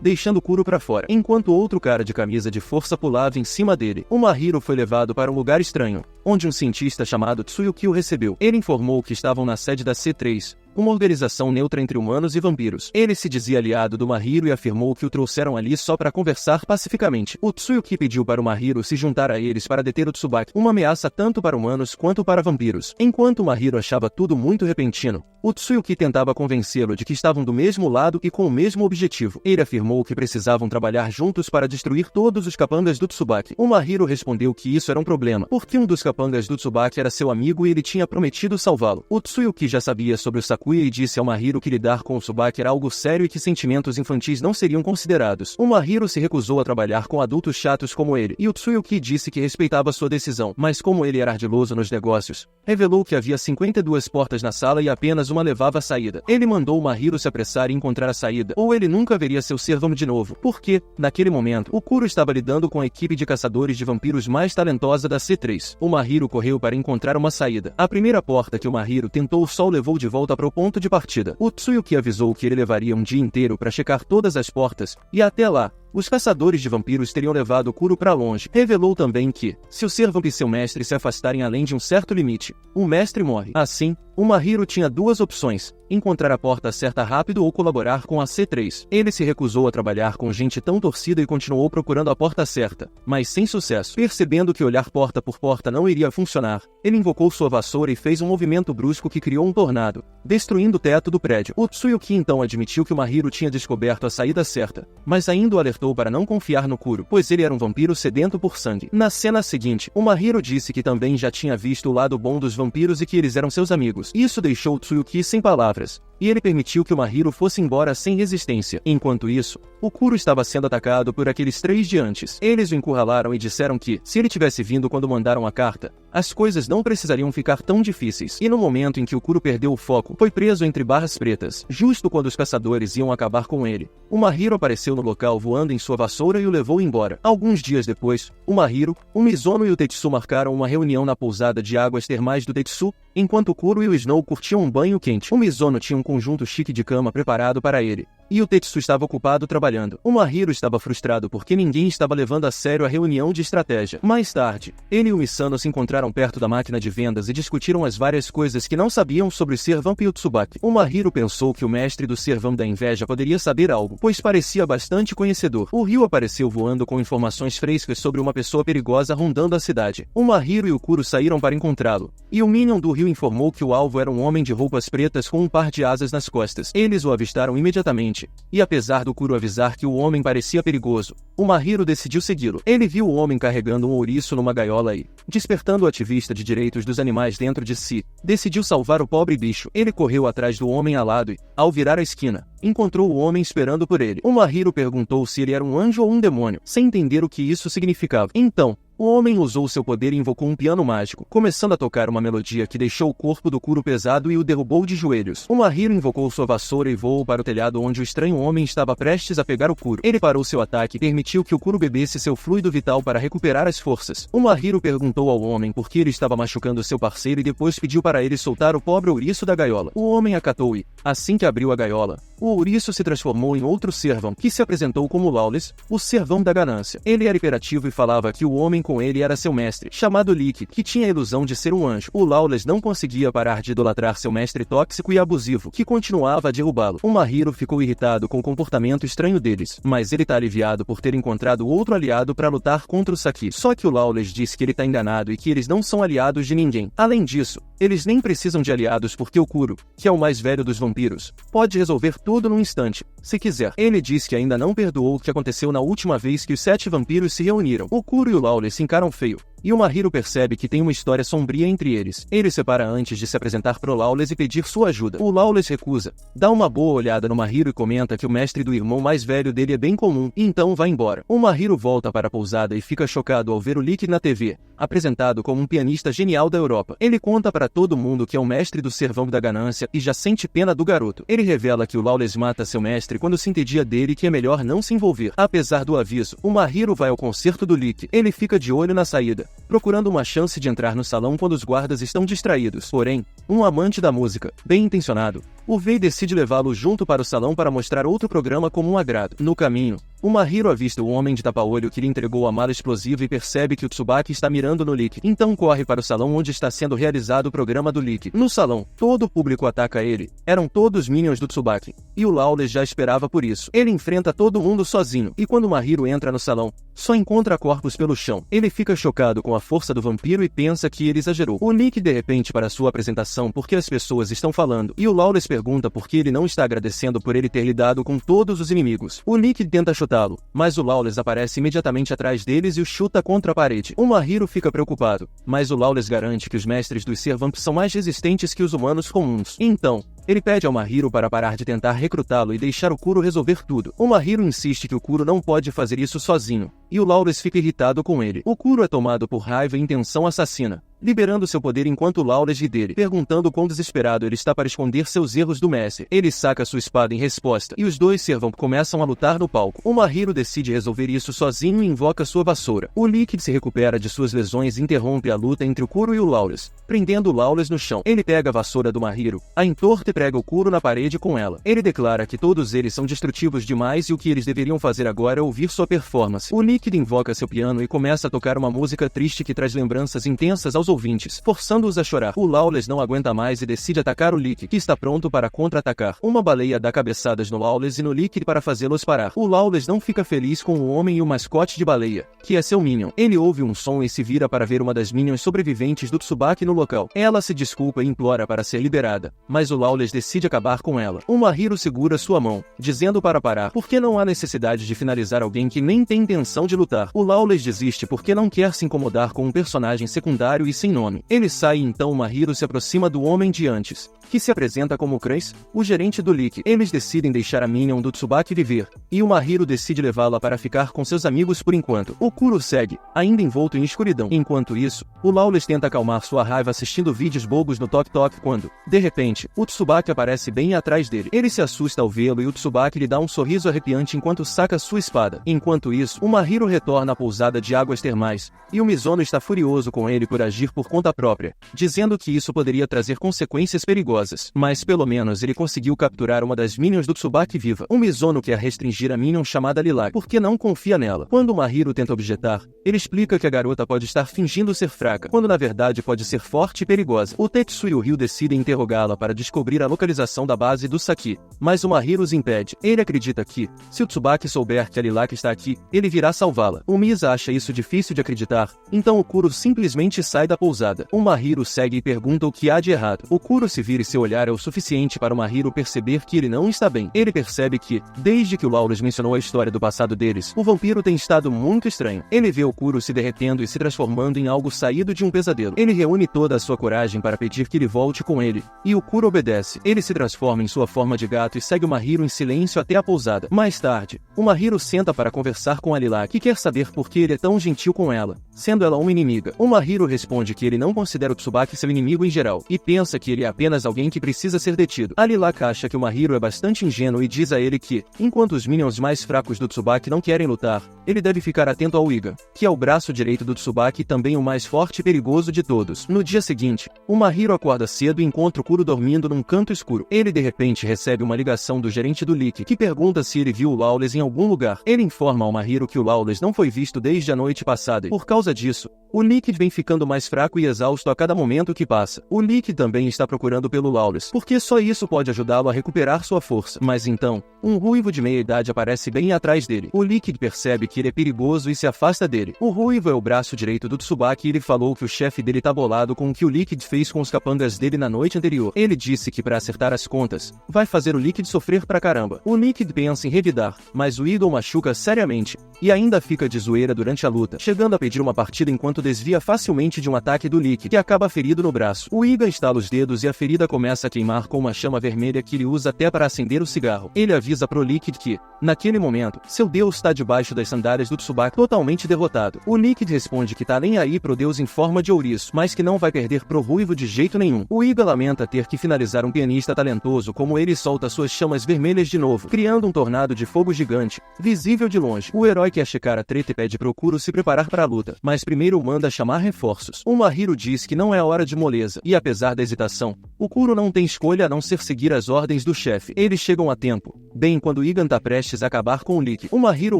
deixando o Kuro para fora, enquanto outro cara de camisa de força pulava em cima dele. O Mahiro foi levado para um lugar estranho, onde um cientista chamado Tsuyuki o recebeu. Ele informou que estavam na sede da C3, uma organização neutra entre humanos e vampiros. Ele se dizia aliado do Mahiro e afirmou que o trouxeram ali só para conversar pacificamente. O Tsuyuki pediu para o Mahiro se juntar a eles para deter o Tsubaki, uma ameaça tanto para humanos quanto para vampiros. Enquanto o Mahiro achava tudo muito repentino, o Tsuyuki tentava convencê-lo de que estavam do mesmo lado e com o mesmo objetivo. Ele afirmou que precisavam trabalhar juntos para destruir todos os capangas do Tsubaki. O Mahiro respondeu que isso era um problema, porque um dos capangas do Tsubaki era seu amigo e ele tinha prometido salvá-lo. O Tsuyuki já sabia sobre o Sakuya e disse ao Mahiro que lidar com o Tsubaki era algo sério e que sentimentos infantis não seriam considerados. O Mahiro se recusou a trabalhar com adultos chatos como ele, e o Tsuyuki disse que respeitava sua decisão, mas como ele era ardiloso nos negócios, revelou que havia 52 portas na sala e apenas uma levava à saída. Ele mandou o Mahiro se apressar e encontrar a saída, ou ele nunca veria seu ser vamp de novo, porque, naquele momento, o Kuro estava lidando com a equipe de caçadores de vampiros mais talentosa da C3. O Mahiro correu para encontrar uma saída. A primeira porta que o Mahiro tentou só o levou de volta para o ponto de partida. O Tsuyuki avisou que ele levaria um dia inteiro para checar todas as portas, e até lá, os caçadores de vampiros teriam levado o Kuro para longe. Revelou também que, se o ser vamp e seu mestre se afastarem além de um certo limite, o mestre morre. Assim, o Mahiro tinha duas opções: encontrar a porta certa rápido ou colaborar com a C3. Ele se recusou a trabalhar com gente tão torcida e continuou procurando a porta certa, mas sem sucesso. Percebendo que olhar porta por porta não iria funcionar, ele invocou sua vassoura e fez um movimento brusco que criou um tornado, destruindo o teto do prédio. O Tsuyuki então admitiu que o Mahiro tinha descoberto a saída certa, mas ainda o alertou para não confiar no Kuro, pois ele era um vampiro sedento por sangue. Na cena seguinte, o Mahiro disse que também já tinha visto o lado bom dos vampiros e que eles eram seus amigos. Isso deixou o Tsuyuki sem palavras, e ele permitiu que o Mahiro fosse embora sem resistência. Enquanto isso, o Kuro estava sendo atacado por aqueles 3 de antes. Eles o encurralaram e disseram que, se ele tivesse vindo quando mandaram a carta, as coisas não precisariam ficar tão difíceis. E no momento em que o Kuro perdeu o foco, foi preso entre barras pretas. Justo quando os caçadores iam acabar com ele, o Mahiro apareceu no local voando em sua vassoura e o levou embora. Alguns dias depois, o Mahiro, o Mizono e o Tetsu marcaram uma reunião na pousada de águas termais do Tetsu, enquanto o Kuro e o Snow curtiam um banho quente. O Mizono tinha um conjunto chique de cama preparado para ele, e o Tetsu estava ocupado trabalhando. O Mahiro estava frustrado porque ninguém estava levando a sério a reunião de estratégia. Mais tarde, ele e o Misano se encontraram perto da máquina de vendas e discutiram as várias coisas que não sabiam sobre o ser vamp e o Tsubaki. O Mahiro pensou que o mestre do ser vamp da inveja poderia saber algo, pois parecia bastante conhecedor. O Ryu apareceu voando com informações frescas sobre uma pessoa perigosa rondando a cidade. O Mahiro e o Kuro saíram para encontrá-lo, e o Minion do Ryu informou que o alvo era um homem de roupas pretas com um par de asas nas costas. Eles o avistaram imediatamente, e apesar do Kuro avisar que o homem parecia perigoso, o Mahiro decidiu segui-lo. Ele viu o homem carregando um ouriço numa gaiola e, despertando o ativista de direitos dos animais dentro de si, decidiu salvar o pobre bicho. Ele correu atrás do homem alado e, ao virar a esquina, encontrou o homem esperando por ele. O Mahiro perguntou se ele era um anjo ou um demônio, sem entender o que isso significava. Então, o homem usou seu poder e invocou um piano mágico, começando a tocar uma melodia que deixou o corpo do Kuro pesado e o derrubou de joelhos. O Mahiro invocou sua vassoura e voou para o telhado onde o estranho homem estava prestes a pegar o Kuro. Ele parou seu ataque e permitiu que o Kuro bebesse seu fluido vital para recuperar as forças. O Mahiro perguntou ao homem por que ele estava machucando seu parceiro e depois pediu para ele soltar o pobre ouriço da gaiola. O homem acatou e, assim que abriu a gaiola, o ouriço se transformou em outro servão, que se apresentou como Lawless, o servão da ganância. Ele era hiperativo e falava que o homem com ele era seu mestre, chamado Lick, que tinha a ilusão de ser um anjo. O Lawless não conseguia parar de idolatrar seu mestre tóxico e abusivo, que continuava a derrubá-lo. O Mahiro ficou irritado com o comportamento estranho deles, mas ele tá aliviado por ter encontrado outro aliado para lutar contra o Saki. Só que o Lawless disse que ele tá enganado e que eles não são aliados de ninguém. Além disso, eles nem precisam de aliados porque o Kuro, que é o mais velho dos vampiros, pode resolver tudo num instante, se quiser. Ele diz que ainda não perdoou o que aconteceu na última vez que os 7 vampiros se reuniram. O Kuro e o Lawless se encaram feio, e o Mahiro percebe que tem uma história sombria entre eles. Ele separa antes de se apresentar pro Lawless e pedir sua ajuda. O Lawless recusa, dá uma boa olhada no Mahiro e comenta que o mestre do irmão mais velho dele é bem comum, e então vai embora. O Mahiro volta para a pousada e fica chocado ao ver o Liquid na TV, apresentado como um pianista genial da Europa. Ele conta para todo mundo que é o mestre do servão da ganância e já sente pena do garoto. Ele revela que o Lawless mata seu mestre quando se entendia dele que é melhor não se envolver. Apesar do aviso, o Mahiro vai ao concerto do Liquid. Ele fica de olho na saída, procurando uma chance de entrar no salão quando os guardas estão distraídos. Porém, um amante da música, bem intencionado, o vê e decide levá-lo junto para o salão para mostrar outro programa como um agrado. No caminho, o Mahiro avista o homem de tapa-olho que lhe entregou a mala explosiva e percebe que o Tsubaki está mirando no Liquid. Então corre para o salão onde está sendo realizado o programa do Liquid. No salão, todo o público ataca ele. Eram todos minions do Tsubaki, e o Lawless já esperava por isso. Ele enfrenta todo mundo sozinho, e quando o Mahiro entra no salão, só encontra corpos pelo chão. Ele fica chocado com a força do vampiro e pensa que ele exagerou. O Liquid de repente para sua apresentação porque as pessoas estão falando, e o Lawless pergunta por que ele não está agradecendo por ele ter lidado com todos os inimigos. O Liquid tenta chutá-lo, mas o Lawless aparece imediatamente atrás deles e o chuta contra a parede. O Mahiro fica preocupado, mas o Lawless garante que os mestres dos Servamp são mais resistentes que os humanos comuns. Então, ele pede ao Mahiro para parar de tentar recrutá-lo e deixar o Kuro resolver tudo. O Mahiro insiste que o Kuro não pode fazer isso sozinho, e o Lawless fica irritado com ele. O Kuro é tomado por raiva e intenção assassina, liberando seu poder enquanto o Lawless ri dele, perguntando quão desesperado ele está para esconder seus erros do mestre. Ele saca sua espada em resposta, e os dois Servamp começam a lutar no palco. O Mahiro decide resolver isso sozinho e invoca sua vassoura. O Liquid se recupera de suas lesões e interrompe a luta entre o Kuro e o Lawless, prendendo o Lawless no chão. Ele pega a vassoura do Mahiro, a entorta e prega o Kuro na parede com ela. Ele declara que todos eles são destrutivos demais e o que eles deveriam fazer agora é ouvir sua performance. O Liquid invoca seu piano e começa a tocar uma música triste que traz lembranças intensas aos ouvintes, forçando-os a chorar. O Lawless não aguenta mais e decide atacar o Liquid, que está pronto para contra-atacar. Uma baleia dá cabeçadas no Lawless e no Liquid para fazê-los parar. O Lawless não fica feliz com o homem e o mascote de baleia, que é seu minion. Ele ouve um som e se vira para ver uma das minions sobreviventes do Tsubaki no local. Ela se desculpa e implora para ser liberada, mas o Lawless decide acabar com ela. O Mahiro segura sua mão, dizendo para parar, porque não há necessidade de finalizar alguém que nem tem intenção de lutar. O Lawless desiste porque não quer se incomodar com um personagem secundário e sem nome. Ele sai e então o Mahiro se aproxima do homem de antes, que se apresenta como Chris, o gerente do Liquid. Eles decidem deixar a minion do Tsubaki viver, e o Mahiro decide levá-la para ficar com seus amigos por enquanto. O Kuro segue, ainda envolto em escuridão. Enquanto isso, o Lawless tenta acalmar sua raiva assistindo vídeos bobos no Tok Tok quando, de repente, o Tsubaki aparece bem atrás dele. Ele se assusta ao vê-lo e o Tsubaki lhe dá um sorriso arrepiante enquanto saca sua espada. Enquanto isso, o Mahiro retorna à pousada de águas termais, e o Mizono está furioso com ele por agir por conta própria, dizendo que isso poderia trazer consequências perigosas. Mas pelo menos ele conseguiu capturar uma das minions do Tsubaki viva. O Mizono quer restringir a minion chamada Lilac, porque não confia nela. Quando o Mahiro tenta objetar, ele explica que a garota pode estar fingindo ser fraca, quando na verdade pode ser forte e perigosa. O Tetsu e o Ryu decidem interrogá-la para descobrir a localização da base do Saki, mas o Mahiro os impede. Ele acredita que, se o Tsubaki souber que a Lilac está aqui, ele virá salvá-la. O Misa acha isso difícil de acreditar, então o Kuro simplesmente sai da pousada. O Mahiro segue e pergunta o que há de errado. O Kuro se vira e seu olhar é o suficiente para o Mahiro perceber que ele não está bem. Ele percebe que, desde que o Lawless mencionou a história do passado deles, o vampiro tem estado muito estranho. Ele vê o Kuro se derretendo e se transformando em algo saído de um pesadelo. Ele reúne toda a sua coragem para pedir que ele volte com ele, e o Kuro obedece. Ele se transforma em sua forma de gato e segue o Mahiro em silêncio até a pousada. Mais tarde, o Mahiro senta para conversar com a Lilac, que quer saber por que ele é tão gentil com ela, sendo ela uma inimiga. O Mahiro responde que ele não considera o Tsubaki seu inimigo em geral, e pensa que ele é apenas alguém que precisa ser detido. A Lilac acha que o Mahiro é bastante ingênuo e diz a ele que, enquanto os minions mais fracos do Tsubaki não querem lutar, ele deve ficar atento ao Iga, que é o braço direito do Tsubaki e também o mais forte e perigoso de todos. No dia seguinte, o Mahiro acorda cedo e encontra o Kuro dormindo num canto escuro. Ele de repente recebe uma ligação do gerente do Liquid, que pergunta se ele viu o Lawless em algum lugar. Ele informa ao Mahiro que o Lawless não foi visto desde a noite passada e, por causa disso, o Liquid vem ficando mais fraco e exausto a cada momento que passa. O Liquid também está procurando pelo Lawless, porque só isso pode ajudá-lo a recuperar sua força. Mas então, um ruivo de meia-idade aparece bem atrás dele. O Liquid percebe que ele é perigoso e se afasta dele. O ruivo é o braço direito do Tsubaki e ele falou que o chefe dele tá bolado com o que o Liquid fez com os capangas dele na noite anterior. Ele disse que para acertar as contas, vai fazer o Liquid sofrer pra caramba. O Liquid pensa em revidar, mas o Eagle machuca seriamente, e ainda fica de zoeira durante a luta, chegando a pedir uma partida enquanto desvia facilmente de um ataque do Liquid, que acaba ferido no braço. O Iga estala os dedos e a ferida começa a queimar com uma chama vermelha que ele usa até para acender o cigarro. Ele avisa pro Liquid que, naquele momento, seu deus está debaixo das sandálias do Tsubaki, totalmente derrotado. O Liquid responde que tá nem aí pro deus em forma de ouriço, mas que não vai perder pro Ruivo de jeito nenhum. O Iga lamenta ter que finalizar um pianista talentoso como ele solta suas chamas vermelhas de novo, criando um tornado de fogo gigante, visível de longe. O herói quer checar a treta e pede pro Kuro se preparar para a luta, mas primeiro manda chamar reforços. O Mahiro diz que não é hora de moleza, e apesar da hesitação, o Kuro não tem escolha a não ser seguir as ordens do chefe. Eles chegam a tempo, bem quando Igan tá prestes a acabar com o Liquid. O Mahiro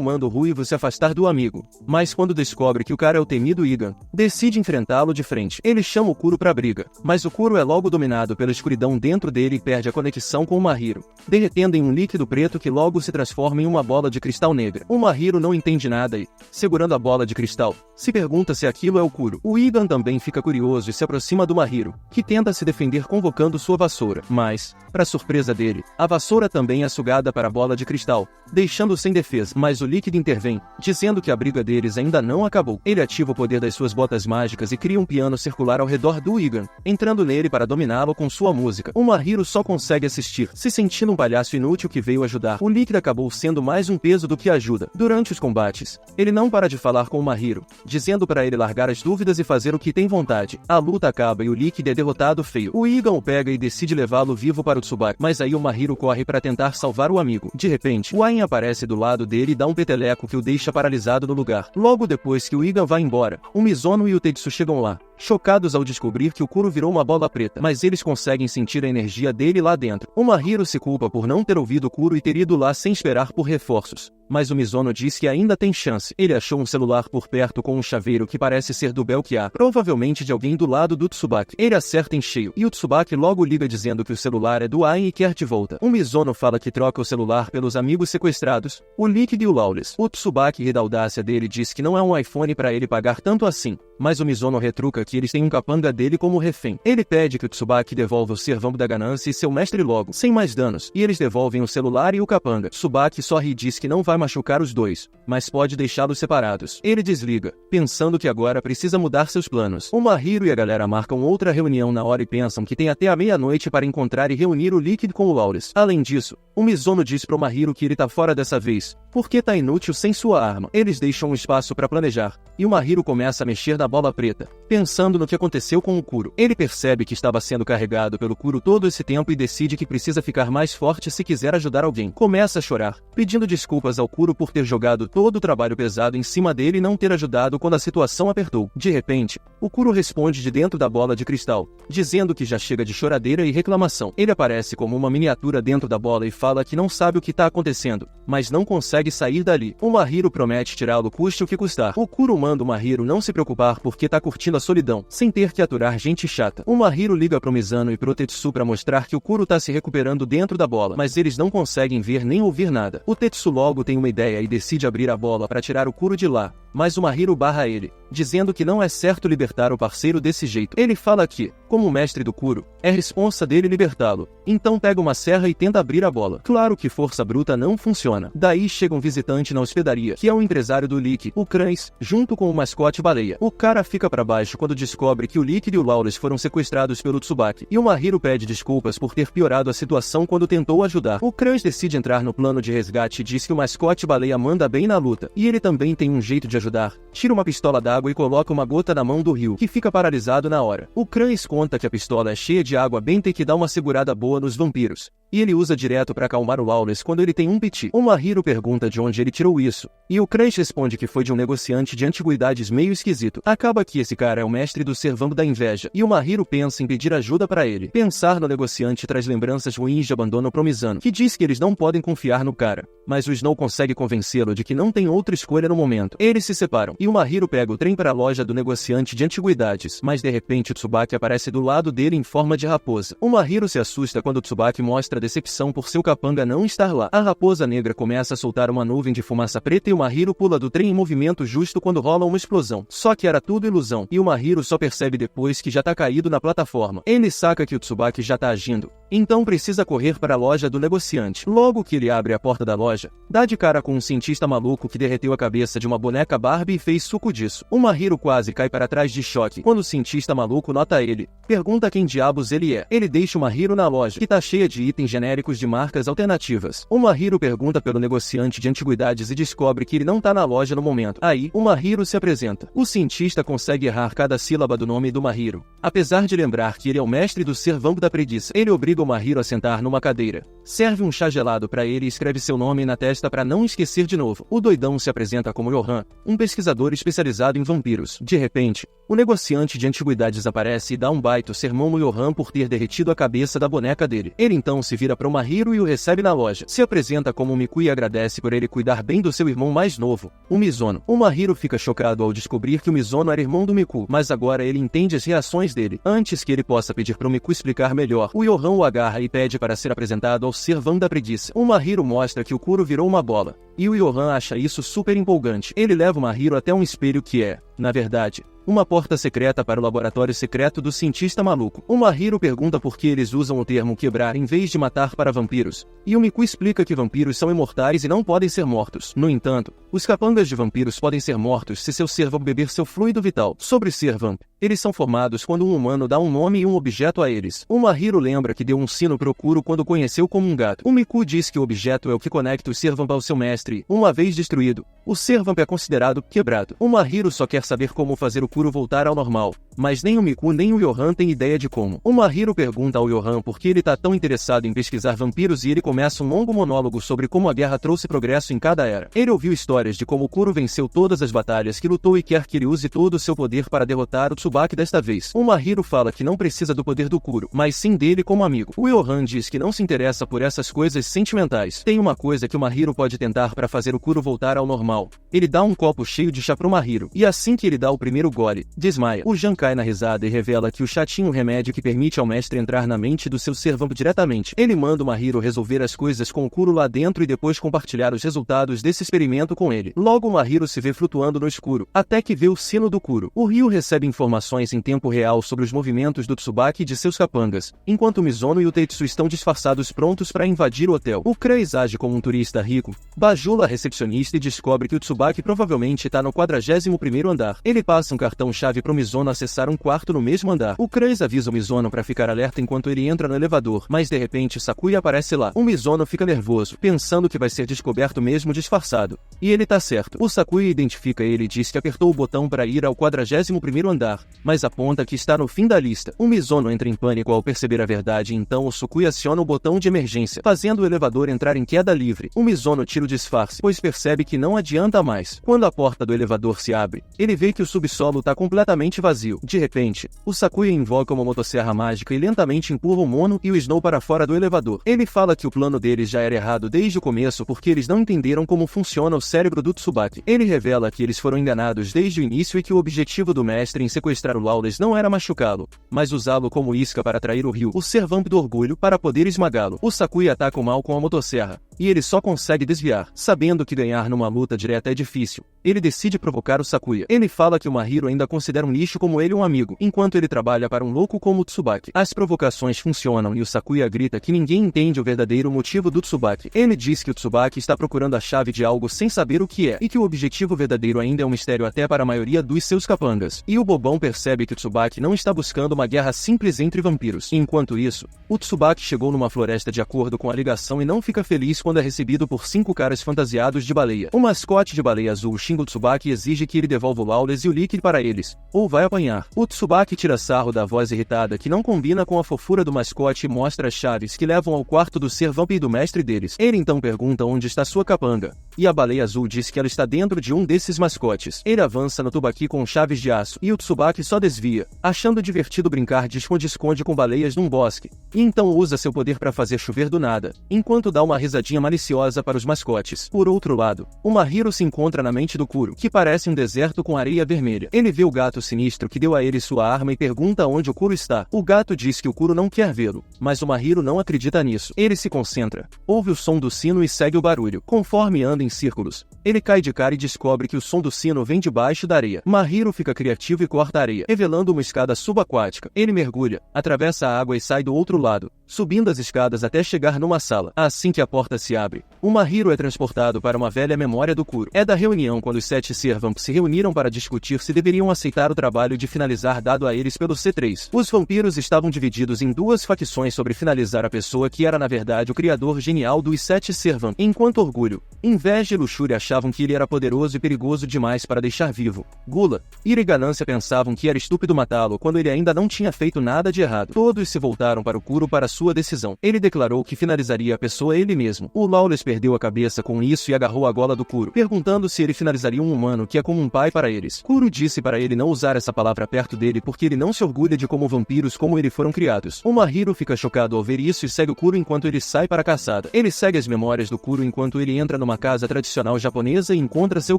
manda o Ruivo se afastar do amigo, mas quando descobre que o cara é o temido Igan, decide enfrentá-lo de frente. Ele chama o Kuro pra briga, mas o Kuro é logo dominado pela escuridão dentro dele e perde a conexão com o Mahiro, derretendo em um líquido preto que logo se transforma em uma bola de cristal negra. O Mahiro não entende nada e, segurando a bola de cristal, se pergunta se aquilo é o Kuro. O Igan também fica curioso e se aproxima do Mahiro, que tenta se defender convocando sua vassoura, mas, para surpresa dele, a vassoura também é sugada para a bola de cristal, deixando-o sem defesa. Mas o Liquid intervém, dizendo que a briga deles ainda não acabou. Ele ativa o poder das suas botas mágicas e cria um piano circular ao redor do Igan, entrando nele para dominá-lo com sua música. O Mahiro só consegue assistir, se sentindo um palhaço inútil que veio ajudar. O Liquid acabou sendo mais um peso do que ajuda. Durante os combates, ele não para de falar com o Mahiro, dizendo para ele largar as dúvidas e fazer o que tem vontade. A luta acaba e o Liquid é derrotado feio. O Igan o pega e decide levá-lo vivo para o Tsubaki, mas aí o Mahiro corre para tentar salvar o amigo. De repente, o Ain aparece do lado dele e dá um peteleco que o deixa paralisado no lugar. Logo depois que o Igan vai embora, o Mizono e o Tetsu chegam lá, chocados ao descobrir que o Kuro virou uma bola preta, mas eles conseguem sentir a energia dele lá dentro. O Mahiro se culpa por não ter ouvido o Kuro e ter ido lá sem esperar por reforços, mas o Mizono diz que ainda tem chance. Ele achou um celular por perto com um chaveiro que parece ser do Belkiar, provavelmente de alguém do lado do Tsubaki. Ele acerta em cheio, e o Tsubaki logo liga dizendo que o celular é do Ain e quer de volta. O Mizono fala que troca o celular pelos amigos sequestrados, o Liquid e o Lawless. O Tsubaki ri da audácia dele e diz que não é um iPhone para ele pagar tanto assim, mas o Mizono retruca que eles têm um capanga dele como refém. Ele pede que o Tsubaki devolva o servão da ganância e seu mestre logo, sem mais danos, e eles devolvem o celular e o capanga. Tsubaki sorri e diz que não vai machucar os dois, mas pode deixá-los separados. Ele desliga, pensando que agora precisa mudar seus planos. O Mahiro e a galera marcam outra reunião na hora e pensam que tem até a meia-noite para encontrar e reunir o Liquid com o Lawless. Além disso, o Mizono diz pro Mahiro que ele tá fora dessa vez, porque tá inútil sem sua arma. Eles deixam um espaço para planejar, e o Mahiro começa a mexer na bola preta, pensando no que aconteceu com o Kuro. Ele percebe que estava sendo carregado pelo Kuro todo esse tempo e decide que precisa ficar mais forte se quiser ajudar alguém. Começa a chorar, pedindo desculpas ao Kuro por ter jogado todo o trabalho pesado em cima dele e não ter ajudado quando a situação apertou. De repente, o Kuro responde de dentro da bola de cristal, dizendo que já chega de choradeira e reclamação. Ele aparece como uma miniatura dentro da bola e fala que não sabe o que está acontecendo, mas não consegue sair dali. O Mahiro promete tirá-lo custe o que custar. O Kuro manda o Mahiro não se preocupar porque tá curtindo a solidão, sem ter que aturar gente chata. O Mahiro liga pro Mizano e pro Tetsu pra mostrar que o Kuro tá se recuperando dentro da bola, mas eles não conseguem ver nem ouvir nada. O Tetsu logo tem uma ideia e decide abrir a bola para tirar o Kuro de lá, mas o Mahiro barra ele, dizendo que não é certo libertar o parceiro desse jeito. Ele fala que, como mestre do Kuro, é responsa dele libertá-lo, então pega uma serra e tenta abrir a bola. Claro que força bruta não funciona. Daí chega um visitante na hospedaria, que é o empresário do Liquid, o Crans, junto com o mascote baleia. O cara fica pra baixo quando descobre que o Liquid e o Lawless foram sequestrados pelo Tsubaki, e o Mahiro pede desculpas por ter piorado a situação quando tentou ajudar. O Crans decide entrar no plano de resgate e diz que o mascote baleia manda bem na luta, e ele também tem um jeito de ajudar. Tira uma pistola d'água e coloca uma gota na mão do Ryu, que fica paralisado na hora. O Crans conta que a pistola é cheia de água bem que dá uma segurada boa nos vampiros, e ele usa direto para acalmar o Lawless quando ele tem um piti. O Mahiro pergunta de onde ele tirou isso, e o Crunch responde que foi de um negociante de antiguidades meio esquisito. Acaba que esse cara é o mestre do servão da inveja, e o Mahiro pensa em pedir ajuda para ele. Pensar no negociante traz lembranças ruins de abandono pro Mizano, que diz que eles não podem confiar no cara, mas o Snow consegue convencê-lo de que não tem outra escolha no momento. Eles se separam, e o Mahiro pega o trem para a loja do negociante de antiguidades, mas de repente o Tsubaki aparece do lado dele em forma de raposa. O Mahiro se assusta quando o Tsubaki mostra decepção por seu capanga não estar lá. A raposa negra começa a soltar uma nuvem de fumaça preta e o Mahiro pula do trem em movimento justo quando rola uma explosão. Só que era tudo ilusão, e o Mahiro só percebe depois que já tá caído na plataforma. Ele saca que o Tsubaki já tá agindo, então precisa correr para a loja do negociante. Logo que ele abre a porta da loja, dá de cara com um cientista maluco que derreteu a cabeça de uma boneca Barbie e fez suco disso. O Mahiro quase cai para trás de choque quando o cientista maluco nota ele. Pergunta quem diabos ele é. Ele deixa o Mahiro na loja, que tá cheia de itens genéricos de marcas alternativas. O Mahiro pergunta pelo negociante de antiguidades e descobre que ele não tá na loja no momento. Aí, o Mahiro se apresenta. O cientista consegue errar cada sílaba do nome do Mahiro. Apesar de lembrar que ele é o mestre do ser vampo da preguiça, ele obriga o Mahiro a sentar numa cadeira. Serve um chá gelado para ele e escreve seu nome na testa para não esquecer de novo. O doidão se apresenta como Johan, um pesquisador especializado em vampiros. De repente, o negociante de antiguidades aparece e dá um baito sermão no Johan por ter derretido a cabeça da boneca dele. Ele então se vira para o Mahiro e o recebe na loja. Se apresenta como Miku e agradece por ele cuidar bem do seu irmão mais novo, o Mizono. O Mahiro fica chocado ao descobrir que o Mizono era irmão do Miku, mas agora ele entende as reações dele. Antes que ele possa pedir para o Miku explicar melhor, o Johan o agarra e pede para ser apresentado ao ser vampo da preguiça. O Mahiro mostra que o Kuro virou uma bola, e o Johan acha isso super empolgante. Ele leva o Mahiro até um espelho que é, na verdade, uma porta secreta para o laboratório secreto do cientista maluco. O Mahiro pergunta por que eles usam o termo quebrar em vez de matar para vampiros, e o Miku explica que vampiros são imortais e não podem ser mortos. No entanto, os capangas de vampiros podem ser mortos se seu ser vamp beber seu fluido vital. Sobre ser vamp, eles são formados quando um humano dá um nome e um objeto a eles. O Mahiro lembra que deu um sino pro Kuro quando conheceu como um gato. O Miku diz que o objeto é o que conecta o ser vamp ao seu mestre. Uma vez destruído, o ser vamp é considerado quebrado. O Mahiro só quer saber como fazer o Kuro voltar ao normal, mas nem o Miku nem o Johan têm ideia de como. O Mahiro pergunta ao Johan por que ele tá tão interessado em pesquisar vampiros e ele começa um longo monólogo sobre como a guerra trouxe progresso em cada era. Ele ouviu histórias de como o Kuro venceu todas as batalhas que lutou e quer que ele use todo o seu poder para derrotar o Tsubaki desta vez. O Mahiro fala que não precisa do poder do Kuro, mas sim dele como amigo. O Johan diz que não se interessa por essas coisas sentimentais. Tem uma coisa que o Mahiro pode tentar para fazer o Kuro voltar ao normal. Ele dá um copo cheio de chá pro Mahiro, e assim que ele dá o primeiro gole, desmaia. O Jan cai na risada e revela que o chá tinha um remédio que permite ao mestre entrar na mente do seu ser vampo diretamente. Ele manda o Mahiro resolver as coisas com o Kuro lá dentro e depois compartilhar os resultados desse experimento com ele. Logo o Mahiro se vê flutuando no escuro, até que vê o sino do Kuro. O Ryu recebe informações em tempo real sobre os movimentos do Tsubaki e de seus capangas, enquanto o Mizono e o Tetsu estão disfarçados prontos para invadir o hotel. O Kreis age como um turista rico, bajula a recepcionista e descobre que o Tsubaki provavelmente está no 41º andar. Ele passa um cartão-chave pro Mizono acessar um quarto no mesmo andar. O Kreis avisa o Mizono para ficar alerta enquanto ele entra no elevador, mas de repente Sakuya aparece lá. O Mizono fica nervoso, pensando que vai ser descoberto mesmo disfarçado. E ele tá certo. O Sakuya identifica ele e diz que apertou o botão para ir ao 41º andar, mas aponta que está no fim da lista. O Mizono entra em pânico ao perceber a verdade, então o Sakuya aciona o botão de emergência, fazendo o elevador entrar em queda livre. O Mizono tira o disfarce, pois percebe que não adianta mais. Quando a porta do elevador se abre, ele vê que o subsolo tá completamente vazio. De repente, o Sakuya invoca uma motosserra mágica e lentamente empurra o Mono e o Snow para fora do elevador. Ele fala que o plano deles já era errado desde o começo porque eles não entenderam como funciona o cérebro do Tsubaki. Ele revela que eles foram enganados desde o início e que o objetivo do mestre em sequestrar o Lawless não era machucá-lo, mas usá-lo como isca para atrair o Ryu, o ser vamp do orgulho, para poder esmagá-lo. O Sakuya ataca o mal com a motosserra, e ele só consegue desviar. Sabendo que ganhar numa luta direta é difícil, ele decide provocar o Sakuya. Ele fala que o Mahiro ainda considera um lixo como ele um amigo, enquanto ele trabalha para um louco como o Tsubaki. As provocações funcionam e o Sakuya grita que ninguém entende o verdadeiro motivo do Tsubaki. Ele diz que o Tsubaki está procurando a chave de algo sem saber o que é, e que o objetivo verdadeiro ainda é um mistério até para a maioria dos seus capangas. E o bobão percebe que o Tsubaki não está buscando uma guerra simples entre vampiros. Enquanto isso, o Tsubaki chegou numa floresta de acordo com a ligação e não fica feliz quando é recebido por 5 caras fantasiados de baleia. O mascote de baleia azul xinga o Tsubaki e exige que ele devolva o Lawless e o líquido para eles, ou vai apanhar. O Tsubaki tira sarro da voz irritada que não combina com a fofura do mascote e mostra as chaves que levam ao quarto do ser vamp e do mestre deles. Ele então pergunta onde está sua capanga, e a baleia azul diz que ela está dentro de um desses mascotes. Ele avança no Tsubaki com chaves de aço, e o Tsubaki só desvia, achando divertido brincar de esconde-esconde com baleias num bosque, e então usa seu poder para fazer chover do nada, enquanto dá uma risadinha maliciosa para os mascotes. Por outro lado, o Mahiro se encontra na mente do Kuro, que parece um deserto com areia vermelha. Ele vê o gato sinistro que deu a ele sua arma e pergunta onde o Kuro está. O gato diz que o Kuro não quer vê-lo, mas o Mahiro não acredita nisso. Ele se concentra, ouve o som do sino e segue o barulho. Conforme anda em círculos, Ele cai de cara e descobre que o som do sino vem debaixo da areia. Mahiro fica criativo e corta a areia, revelando uma escada subaquática. Ele mergulha, atravessa a água e sai do outro lado, subindo as escadas até chegar numa sala. Assim que a porta se abre, o Mahiro é transportado para uma velha memória do Kuro. É da reunião quando os 7 servamps se reuniram para discutir se deveriam aceitar o trabalho de finalizar dado a eles pelo C3. Os vampiros estavam divididos em duas facções sobre finalizar a pessoa que era na verdade o criador genial dos 7 servamps, enquanto orgulho, inveja e luxúria achavam que ele era poderoso e perigoso demais para deixar vivo. Gula, ira e ganância pensavam que era estúpido matá-lo quando ele ainda não tinha feito nada de errado. Todos se voltaram para o Kuro para sua decisão. Ele declarou que finalizaria a pessoa ele mesmo. O Lawless perdeu a cabeça com isso e agarrou a gola do Kuro, perguntando se ele finalizaria um humano que é como um pai para eles. Kuro disse para ele não usar essa palavra perto dele porque ele não se orgulha de como vampiros como ele foram criados. O Mahiro fica chocado ao ver isso e segue o Kuro enquanto ele sai para a caçada. Ele segue as memórias do Kuro enquanto ele entra numa casa tradicional japonesa e encontra seu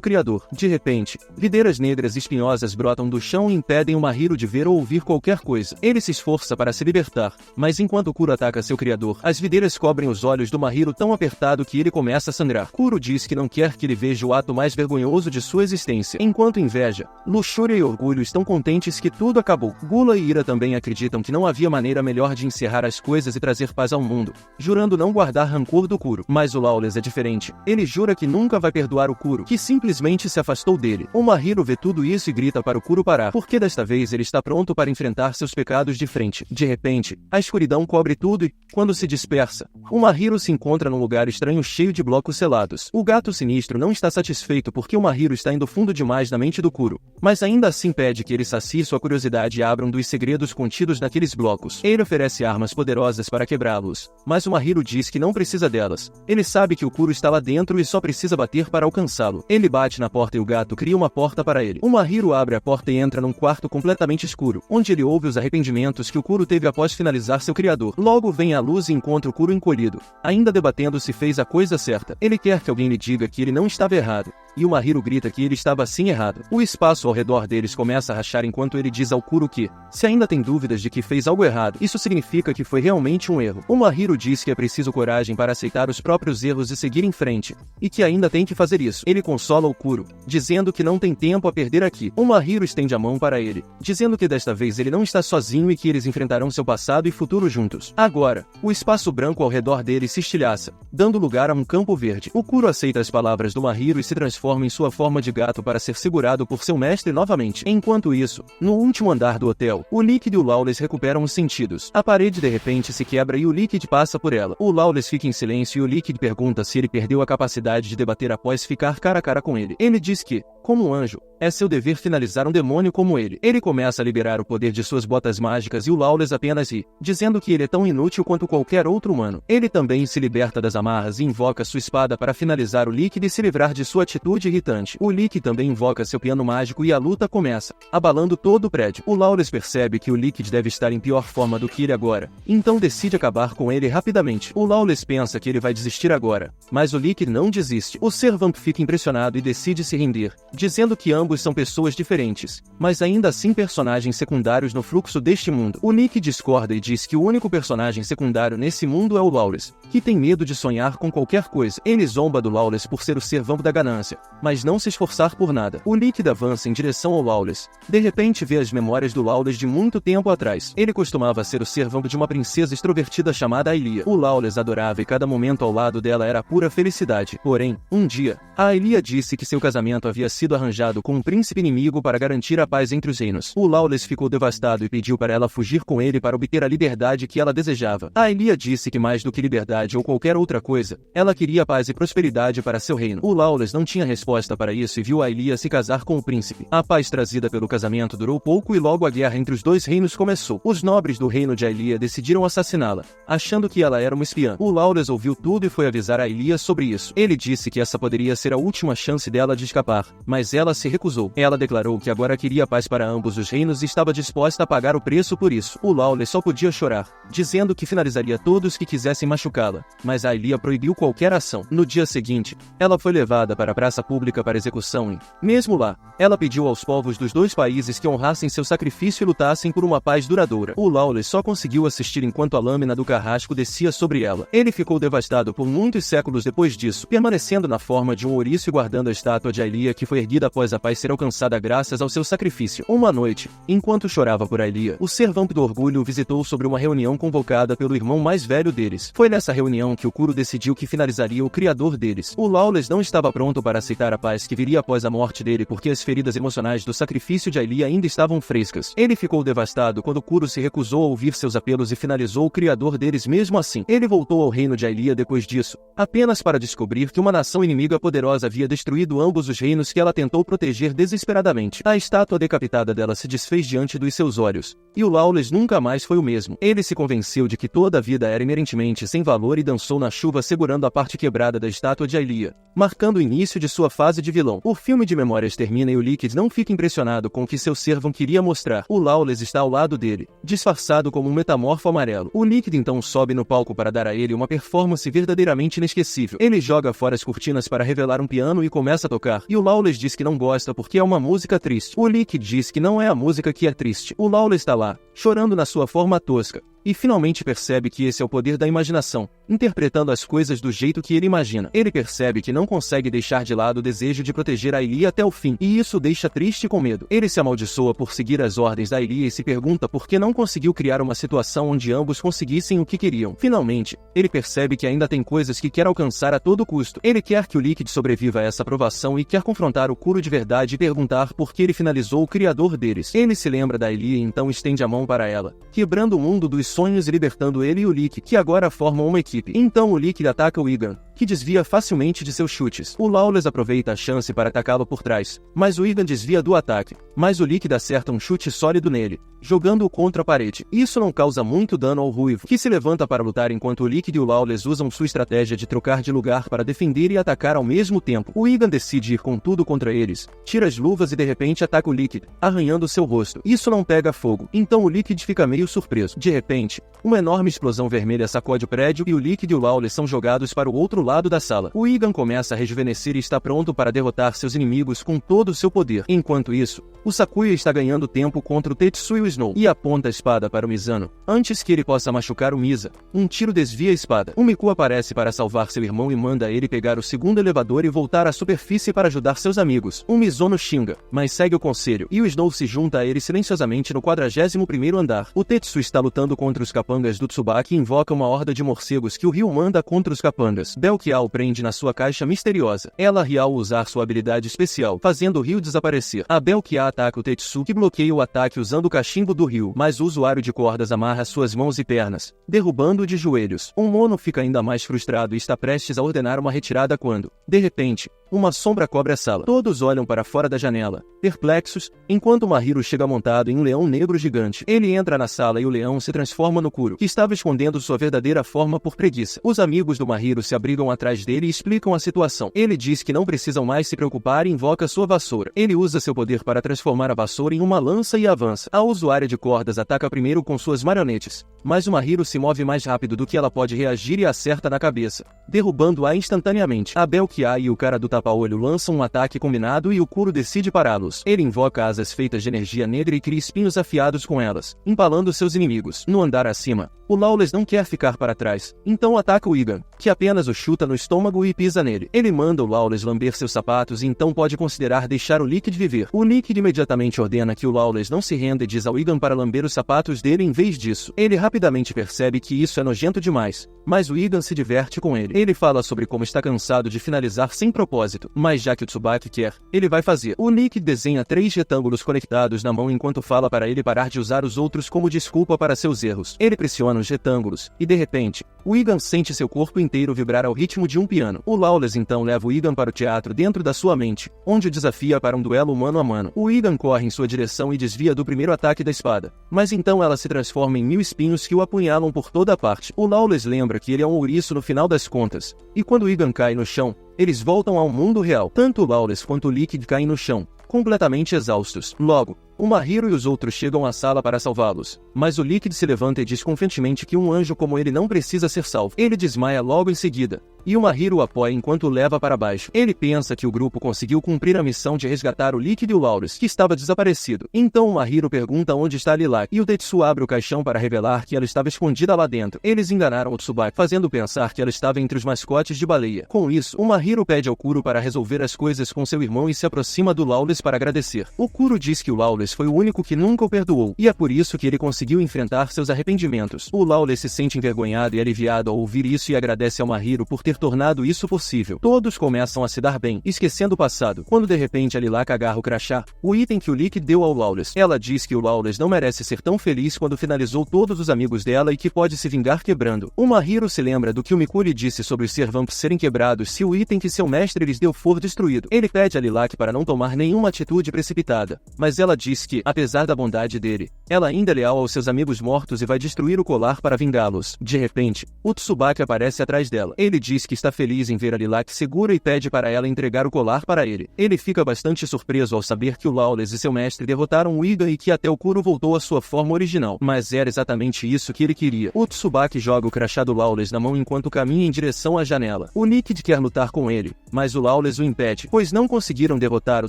criador. De repente, videiras negras espinhosas brotam do chão e impedem o Mahiro de ver ou ouvir qualquer coisa. Ele se esforça para se libertar, mas enquanto o Kuro ataca seu criador, as videiras cobrem os olhos do Mahiro tão apertado que ele começa a sangrar. Kuro diz que não quer que ele veja o ato mais vergonhoso de sua existência, enquanto inveja, luxúria e orgulho estão contentes que tudo acabou. Gula e ira também acreditam que não havia maneira melhor de encerrar as coisas e trazer paz ao mundo, jurando não guardar rancor do Kuro. Mas o Lawless é diferente. Ele jura que nunca vai perdoar o Kuro, que simplesmente se afastou dele. O Mahiro vê tudo isso e grita para o Kuro parar, porque desta vez ele está pronto para enfrentar seus pecados de frente. De repente, a escuridão cobre tudo e, quando se dispersa, o Mahiro se encontra num lugar estranho cheio de blocos selados. O gato sinistro não está satisfeito porque o Mahiro está indo fundo demais na mente do Kuro, mas ainda assim pede que ele sacie sua curiosidade e abra um dos segredos contidos naqueles blocos. Ele oferece armas poderosas para quebrá-los, mas o Mahiro diz que não precisa delas. Ele sabe que o Kuro está lá dentro e só precisa bater para alcançá-lo. Ele bate na porta e o gato cria uma porta para ele. O Mahiro abre a porta e entra num quarto completamente escuro, onde ele ouve os arrependimentos que o Kuro teve após finalizar seu criador. Logo vem a luz e encontra o Kuro encolhido, ainda debatendo se fez a coisa certa. Ele quer que alguém lhe diga que ele não estava errado, e o Mahiro grita que ele estava sim errado. O espaço ao redor deles começa a rachar enquanto ele diz ao Kuro que, se ainda tem dúvidas de que fez algo errado, isso significa que foi realmente um erro. O Mahiro diz que é preciso coragem para aceitar os próprios erros e seguir em frente, e que ainda tem que fazer isso. Ele consola o Kuro, dizendo que não tem tempo a perder aqui. O Mahiro estende a mão para ele, dizendo que desta vez ele não está sozinho e que eles enfrentarão seu passado e futuro juntos. Agora, o espaço branco ao redor dele se estilhaça, dando lugar a um campo verde. O Kuro aceita as palavras do Mahiro e se transforma em sua forma de gato para ser segurado por seu mestre novamente. Enquanto isso, no último andar do hotel, o Liquid e o Lawless recuperam os sentidos. A parede de repente se quebra e o Liquid passa por ela. O Lawless fica em silêncio e o Liquid pergunta se ele perdeu a capacidade de debater após ficar cara a cara com ele. Ele diz que, como um anjo, é seu dever finalizar um demônio como ele. Ele começa a liberar o poder de suas botas mágicas e o Lawless apenas ri, dizendo que ele é tão inútil quanto qualquer outro humano. Ele também se liberta das amarras e invoca sua espada para finalizar o Liquid e se livrar de sua atitude irritante. O Liquid também invoca seu piano mágico e a luta começa, abalando todo o prédio. O Lawless percebe que o Liquid deve estar em pior forma do que ele agora, então decide acabar com ele rapidamente. O Lawless pensa que ele vai desistir agora, mas o Liquid não desiste. O Servamp fica impressionado e decide se render, dizendo que ambos são pessoas diferentes, mas ainda assim personagens secundários no fluxo deste mundo. O Nick discorda e diz que o único personagem secundário nesse mundo é o Lawless, que tem medo de sonhar com qualquer coisa. Ele zomba do Lawless por ser o Servamp da ganância, mas não se esforçar por nada. O Liquid avança em direção ao Lawless. De repente vê as memórias do Lawless de muito tempo atrás. Ele costumava ser o Servamp de uma princesa extrovertida chamada Aelia. O Lawless adorava e cada momento ao lado dela era pura felicidade. Porém, um dia, a Aelia disse que seu casamento havia sido arranjado com um príncipe inimigo para garantir a paz entre os reinos. O Lawless ficou devastado e pediu para ela fugir com ele para obter a liberdade que ela desejava. A Aelia disse que mais do que liberdade ou qualquer outra coisa, ela queria paz e prosperidade para seu reino. O Lawless não tinha resposta para isso e viu a Aelia se casar com o príncipe. A paz trazida pelo casamento durou pouco e logo a guerra entre os dois reinos começou. Os nobres do reino de Aelia decidiram assassiná-la, achando que ela era uma espiã. O Lawless ouviu tudo e foi avisar a Aelia sobre isso. Ele disse que essa poderia ser a última chance dela de escapar, mas mas ela se recusou. Ela declarou que agora queria paz para ambos os reinos e estava disposta a pagar o preço por isso. O Lawless só podia chorar, dizendo que finalizaria todos que quisessem machucá-la, mas Aelia proibiu qualquer ação. No dia seguinte, ela foi levada para a praça pública para execução e, mesmo lá, ela pediu aos povos dos dois países que honrassem seu sacrifício e lutassem por uma paz duradoura. O Lawless só conseguiu assistir enquanto a lâmina do carrasco descia sobre ela. Ele ficou devastado por muitos séculos depois disso, permanecendo na forma de um ouriço e guardando a estátua de Aelia que foi erguida após a paz ser alcançada graças ao seu sacrifício. Uma noite, enquanto chorava por Aelia, o ser vampo do orgulho o visitou sobre uma reunião convocada pelo irmão mais velho deles. Foi nessa reunião que o Kuro decidiu que finalizaria o criador deles. O Lawless não estava pronto para aceitar a paz que viria após a morte dele porque as feridas emocionais do sacrifício de Aelia ainda estavam frescas. Ele ficou devastado quando Kuro se recusou a ouvir seus apelos e finalizou o criador deles mesmo assim. Ele voltou ao reino de Aelia depois disso, apenas para descobrir que uma nação inimiga poderosa havia destruído ambos os reinos que ela tentou proteger desesperadamente. A estátua decapitada dela se desfez diante dos seus olhos, e o Lawless nunca mais foi o mesmo. Ele se convenceu de que toda a vida era inerentemente sem valor e dançou na chuva segurando a parte quebrada da estátua de Aelia, marcando o início de sua fase de vilão. O filme de memórias termina e o Liquid não fica impressionado com o que seu servão queria mostrar. O Lawless está ao lado dele, disfarçado como um metamorfo amarelo. O Liquid então sobe no palco para dar a ele uma performance verdadeiramente inesquecível. Ele joga fora as cortinas para revelar um piano e começa a tocar, e o Lawless diz que não gosta porque é uma música triste. O Liquid diz que não é a música que é triste. O Lawless está lá, chorando na sua forma tosca, e finalmente percebe que esse é o poder da imaginação, interpretando as coisas do jeito que ele imagina. Ele percebe que não consegue deixar de lado o desejo de proteger a Aelia até o fim, e isso o deixa triste e com medo. Ele se amaldiçoa por seguir as ordens da Aelia e se pergunta por que não conseguiu criar uma situação onde ambos conseguissem o que queriam. Finalmente, ele percebe que ainda tem coisas que quer alcançar a todo custo. Ele quer que o Liquid sobreviva a essa provação e quer confrontar o Kuro de verdade e perguntar por que ele finalizou o criador deles. Ele se lembra da Aelia e então estende a mão para ela, quebrando o mundo dos sonhos e libertando ele e o Liquid, que agora formam uma equipe. Então o Liquid ataca o Igan, que desvia facilmente de seus chutes. O Lawless aproveita a chance para atacá-lo por trás, mas o Igan desvia do ataque, mas o Liquid acerta um chute sólido nele, jogando-o contra a parede. Isso não causa muito dano ao Ruivo, que se levanta para lutar enquanto o Liquid e o Lawless usam sua estratégia de trocar de lugar para defender e atacar ao mesmo tempo. O Igan decide ir com tudo contra eles, tira as luvas e de repente ataca o Liquid, arranhando seu rosto. Isso não pega fogo, então o Liquid fica meio surpreso. De repente, uma enorme explosão vermelha sacode o prédio e o Liquid e o Lawless são jogados para o outro lado da sala. O Igan começa a rejuvenescer e está pronto para derrotar seus inimigos com todo o seu poder. Enquanto isso, o Sakuya está ganhando tempo contra o Tetsu e o Snow, e aponta a espada para o Mizano. Antes que ele possa machucar o Misa, um tiro desvia a espada. O Miku aparece para salvar seu irmão e manda ele pegar o segundo elevador e voltar à superfície para ajudar seus amigos. O Mizono xinga, mas segue o conselho, e o Snow se junta a ele silenciosamente no 41º andar. O Tetsu está lutando contra os capangas do Tsubaki e invoca uma horda de morcegos que o Ryu manda contra os capangas. Belkial o prende na sua caixa misteriosa. Ela ri ao usar sua habilidade especial, fazendo o Ryu desaparecer. A Belkial ataca o Tetsu, que bloqueia o ataque usando o cachimbo do Ryu, mas o usuário de cordas amarra suas mãos e pernas, derrubando-o de joelhos. Um Mono fica ainda mais frustrado e está prestes a ordenar uma retirada quando, de repente, uma sombra cobre a sala. Todos olham para fora da janela, perplexos, enquanto Mahiro chega montado em um leão negro gigante. Ele entra na sala e o leão se transforma no Kuro, que estava escondendo sua verdadeira forma por preguiça. Os amigos do Mahiro se abrigam atrás dele e explicam a situação. Ele diz que não precisam mais se preocupar e invoca sua vassoura. Ele usa seu poder para transformar a vassoura em uma lança e avança. A usuária de cordas ataca primeiro com suas marionetes, mas o Mahiro se move mais rápido do que ela pode reagir e acerta na cabeça, derrubando-a instantaneamente. A Belkiai e o cara do tapa-olho lançam um ataque combinado e o Kuro decide pará-los. Ele invoca asas feitas de energia negra e cria espinhos afiados com elas, empalando seus inimigos. No andar acima, o Lawless não quer ficar para trás, então ataca o Igan, que apenas o chuta no estômago e pisa nele. Ele manda o Lawless lamber seus sapatos e então pode considerar deixar o Liquid viver. O Liquid imediatamente ordena que o Lawless não se renda e diz ao Igan para lamber os sapatos dele em vez disso. Ele rapidamente percebe que isso é nojento demais, mas o Igan se diverte com ele. Ele fala sobre como está cansado de finalizar sem propósito, mas já que o Tsubaki quer, ele vai fazer. O Liquid desenha 3 retângulos conectados na mão enquanto fala para ele parar de usar os outros como desculpa para seus erros. Ele pressiona os retângulos, e de repente, O Igan sente seu corpo inteiro vibrar ao ritmo de um piano. O Lawless então leva o Igan para o teatro dentro da sua mente, onde o desafia para um duelo mano a mano. O Igan corre em sua direção e desvia do primeiro ataque da espada, mas então ela se transforma em 1000 espinhos que o apunhalam por toda a parte. O Lawless lembra que ele é um ouriço no final das contas, e quando o Igan cai no chão, eles voltam ao mundo real. Tanto o Lawless quanto o Liquid caem no chão, completamente exaustos. Logo, o Mahiro e os outros chegam à sala para salvá-los, mas o Liquid se levanta e diz confiantemente que um anjo como ele não precisa ser salvo. Ele desmaia logo em seguida, e o Mahiro o apoia enquanto o leva para baixo. Ele pensa que o grupo conseguiu cumprir a missão de resgatar o Liquid e o Lawless, que estava desaparecido. Então o Mahiro pergunta onde está Lilac, e o Tetsu abre o caixão para revelar que ela estava escondida lá dentro. Eles enganaram o Tsubaki, fazendo pensar que ela estava entre os mascotes de baleia. Com isso, o Mahiro pede ao Kuro para resolver as coisas com seu irmão e se aproxima do Lawless para agradecer. O Kuro diz que o Lawless foi o único que nunca o perdoou, e é por isso que ele conseguiu enfrentar seus arrependimentos. O Lawless se sente envergonhado e aliviado ao ouvir isso e agradece ao Mahiro por ter tornado isso possível. Todos começam a se dar bem, esquecendo o passado, quando de repente a Lilac agarra o crachá, o item que o Liquid deu ao Lawless. Ela diz que o Lawless não merece ser tão feliz quando finalizou todos os amigos dela e que pode se vingar quebrando. O Mahiro se lembra do que o Mikuri disse sobre os Servamps serem quebrados se o item que seu mestre lhes deu for destruído. Ele pede a Lilac para não tomar nenhuma atitude precipitada, mas ela diz que, apesar da bondade dele, ela ainda é leal aos seus amigos mortos e vai destruir o colar para vingá-los. De repente, o Tsubaki aparece atrás dela. Ele diz que está feliz em ver a Lilac segura e pede para ela entregar o colar para ele. Ele fica bastante surpreso ao saber que o Lawless e seu mestre derrotaram o Iga e que até o Kuro voltou à sua forma original. Mas era exatamente isso que ele queria. O Tsubaki joga o crachá do Lawless na mão enquanto caminha em direção à janela. O Liquid quer lutar com ele, mas o Lawless o impede, pois não conseguiram derrotar o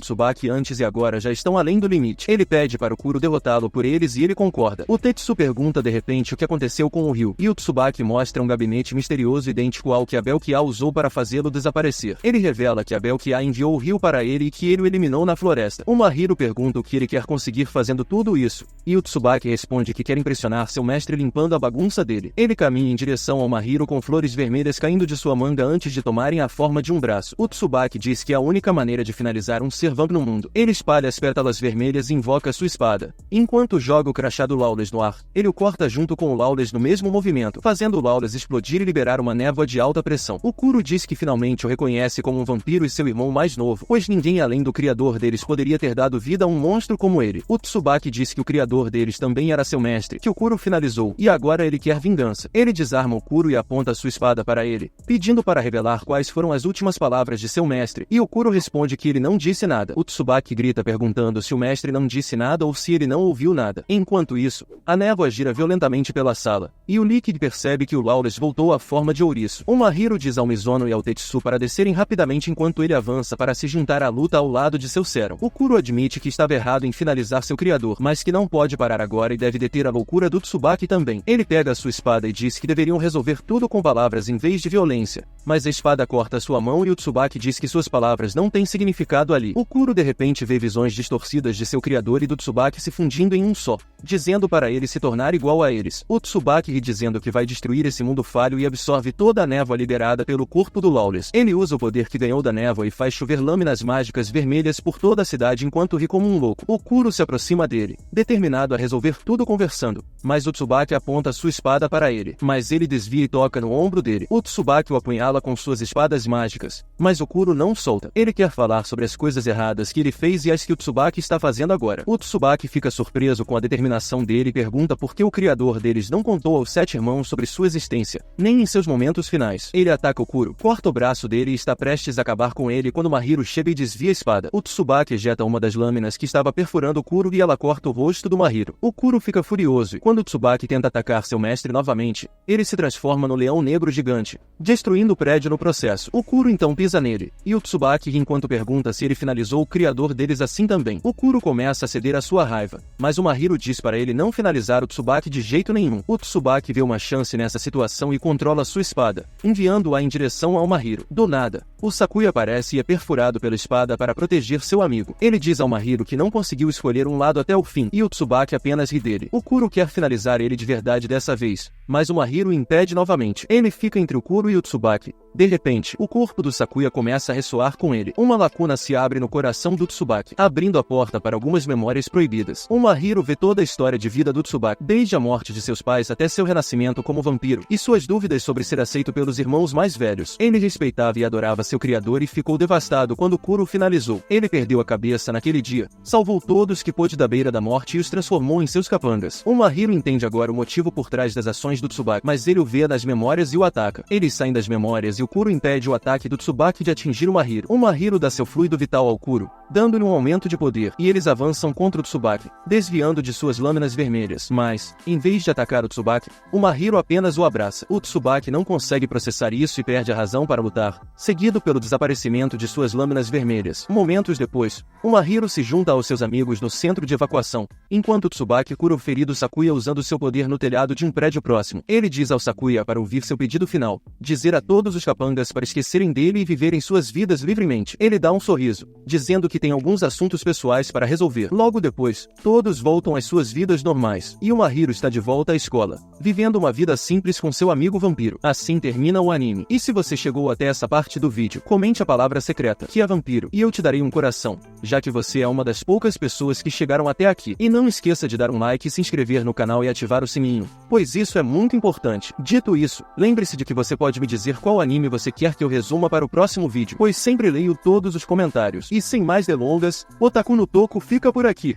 Tsubaki antes e agora já estão além do limite. Ele pede para o Kuro derrotá-lo por eles e ele concorda. O Tetsu pergunta de repente o que aconteceu com o Ryu, e o Tsubaki mostra um gabinete misterioso idêntico ao que a Belkia usou para fazê-lo desaparecer. Ele revela que a Belkia enviou o Ryu para ele e que ele o eliminou na floresta. O Mahiro pergunta o que ele quer conseguir fazendo tudo isso, e o Tsubaki responde que quer impressionar seu mestre limpando a bagunça dele. Ele caminha em direção ao Mahiro com flores vermelhas caindo de sua manga antes de tomarem a forma de um braço. O Tsubaki diz que é a única maneira de finalizar um Servamp no mundo. Ele espalha as pétalas vermelhas e invoca sua espada. Enquanto joga o crachá do Lawless no ar, ele o corta junto com o Lawless no mesmo movimento, fazendo o Lawless explodir e liberar uma névoa de alta pressão. O Kuro diz que finalmente o reconhece como um vampiro e seu irmão mais novo, pois ninguém além do criador deles poderia ter dado vida a um monstro como ele. O Tsubaki diz que o criador deles também era seu mestre, que o Kuro finalizou, e agora ele quer vingança. Ele desarma o Kuro e aponta sua espada para ele, pedindo para revelar quais foram as últimas palavras de seu mestre, e o Kuro responde que ele não disse nada. O Tsubaki grita perguntando se o mestre não disse nada ou se ele não ouviu nada. Enquanto isso, a névoa gira violentamente pela sala, e o Liquid percebe que o Lawless voltou à forma de ouriço. O Mahiro diz ao Mizono e ao Tetsu para descerem rapidamente enquanto ele avança para se juntar à luta ao lado de seu Serum. O Kuro admite que estava errado em finalizar seu criador, mas que não pode parar agora e deve deter a loucura do Tsubaki também. Ele pega a sua espada e diz que deveriam resolver tudo com palavras em vez de violência, mas a espada corta sua mão e o Tsubaki diz que suas palavras não têm significado ali. O Kuro de repente vê visões distorcidas de seu criador e do Tsubaki se fundindo em um só, dizendo para ele se tornar igual a eles. O Tsubaki ri dizendo que vai destruir esse mundo falho e absorve toda a névoa liberada pelo corpo do Lawless. Ele usa o poder que ganhou da névoa e faz chover lâminas mágicas vermelhas por toda a cidade enquanto ri como um louco. O Kuro se aproxima dele, determinado a resolver tudo conversando, mas o Tsubaki aponta sua espada para ele, mas ele desvia e toca no ombro dele. O Tsubaki o apunhala com suas espadas mágicas, mas o Kuro não solta. Ele quer falar sobre as coisas erradas que ele fez e as que o Tsubaki está fazendo agora. O Tsubaki fica surpreso com a determinação dele e pergunta por que o criador deles não contou aos 7 irmãos sobre sua existência, nem em seus momentos finais. Ele ataca o Kuro, corta o braço dele e está prestes a acabar com ele quando Mahiro chega e desvia a espada. O Tsubaki ejeta uma das lâminas que estava perfurando o Kuro e ela corta o rosto do Mahiro. O Kuro fica furioso e quando o Tsubaki tenta atacar seu mestre novamente, ele se transforma no leão negro gigante, destruindo o prédio no processo. O Kuro então pisa nele, e o Tsubaki enquanto pergunta se ele finalizou o criador deles assim também. O Kuro começa a ceder à sua raiva, mas o Mahiro diz para ele não finalizar o Tsubaki de jeito nenhum. O Tsubaki vê uma chance nessa situação e controla sua espada, enviando-a em direção ao Mahiro. Do nada, o Sakuya aparece e é perfurado pela espada para proteger seu amigo. Ele diz ao Mahiro que não conseguiu escolher um lado até o fim, e o Tsubaki apenas ri dele. O Kuro quer finalizar ele de verdade dessa vez, mas o Mahiro o impede novamente. Ele fica entre o Kuro e o Tsubaki. De repente, o corpo do Sakuya começa a ressoar com ele. Uma lacuna se abre no coração do Tsubaki, abrindo a porta para algumas memórias proibidas. O Mahiro vê toda a história de vida do Tsubaki, desde a morte de seus pais até seu renascimento como vampiro, e suas dúvidas sobre ser aceito pelos irmãos mais velhos. Ele respeitava e adorava seu criador e ficou devastado quando Kuro finalizou. Ele perdeu a cabeça naquele dia, salvou todos que pôde da beira da morte e os transformou em seus capangas. O Mahiro entende agora o motivo por trás das ações do Tsubaki, mas ele o vê nas memórias e o ataca. Eles saem das memórias e o Kuro impede o ataque do Tsubaki de atingir o Mahiro. O Mahiro dá seu fluido vital ao Kuro, dando-lhe um aumento de poder, e eles avançam contra o Tsubaki, desviando de suas lâminas vermelhas. Mas, em vez de atacar o Tsubaki, o Mahiro apenas o abraça. O Tsubaki não consegue processar isso e perde a razão para lutar, seguido pelo desaparecimento de suas lâminas vermelhas. Momentos depois, o Mahiro se junta aos seus amigos no centro de evacuação, enquanto o Tsubaki cura o ferido Sakuya usando seu poder no telhado de um prédio próximo. Ele diz ao Sakuya para ouvir seu pedido final, dizer a todos os capangas para esquecerem dele e viverem suas vidas livremente. Ele dá um sorriso, dizendo que tem alguns assuntos pessoais para resolver. Logo depois, todos voltam às suas vidas normais, e o Mahiro está de volta à escola, vivendo uma vida simples com seu amigo vampiro. Assim termina o anime. E se você chegou até essa parte do vídeo, comente a palavra secreta, que é vampiro, e eu te darei um coração, já que você é uma das poucas pessoas que chegaram até aqui. E não esqueça de dar um like, se inscrever no canal e ativar o sininho, pois isso é muito importante. Dito isso, lembre-se de que você pode me dizer qual anime você quer que eu resuma para o próximo vídeo, pois sempre leio todos os comentários. E sem mais delongas, Otaku no Toco fica por aqui.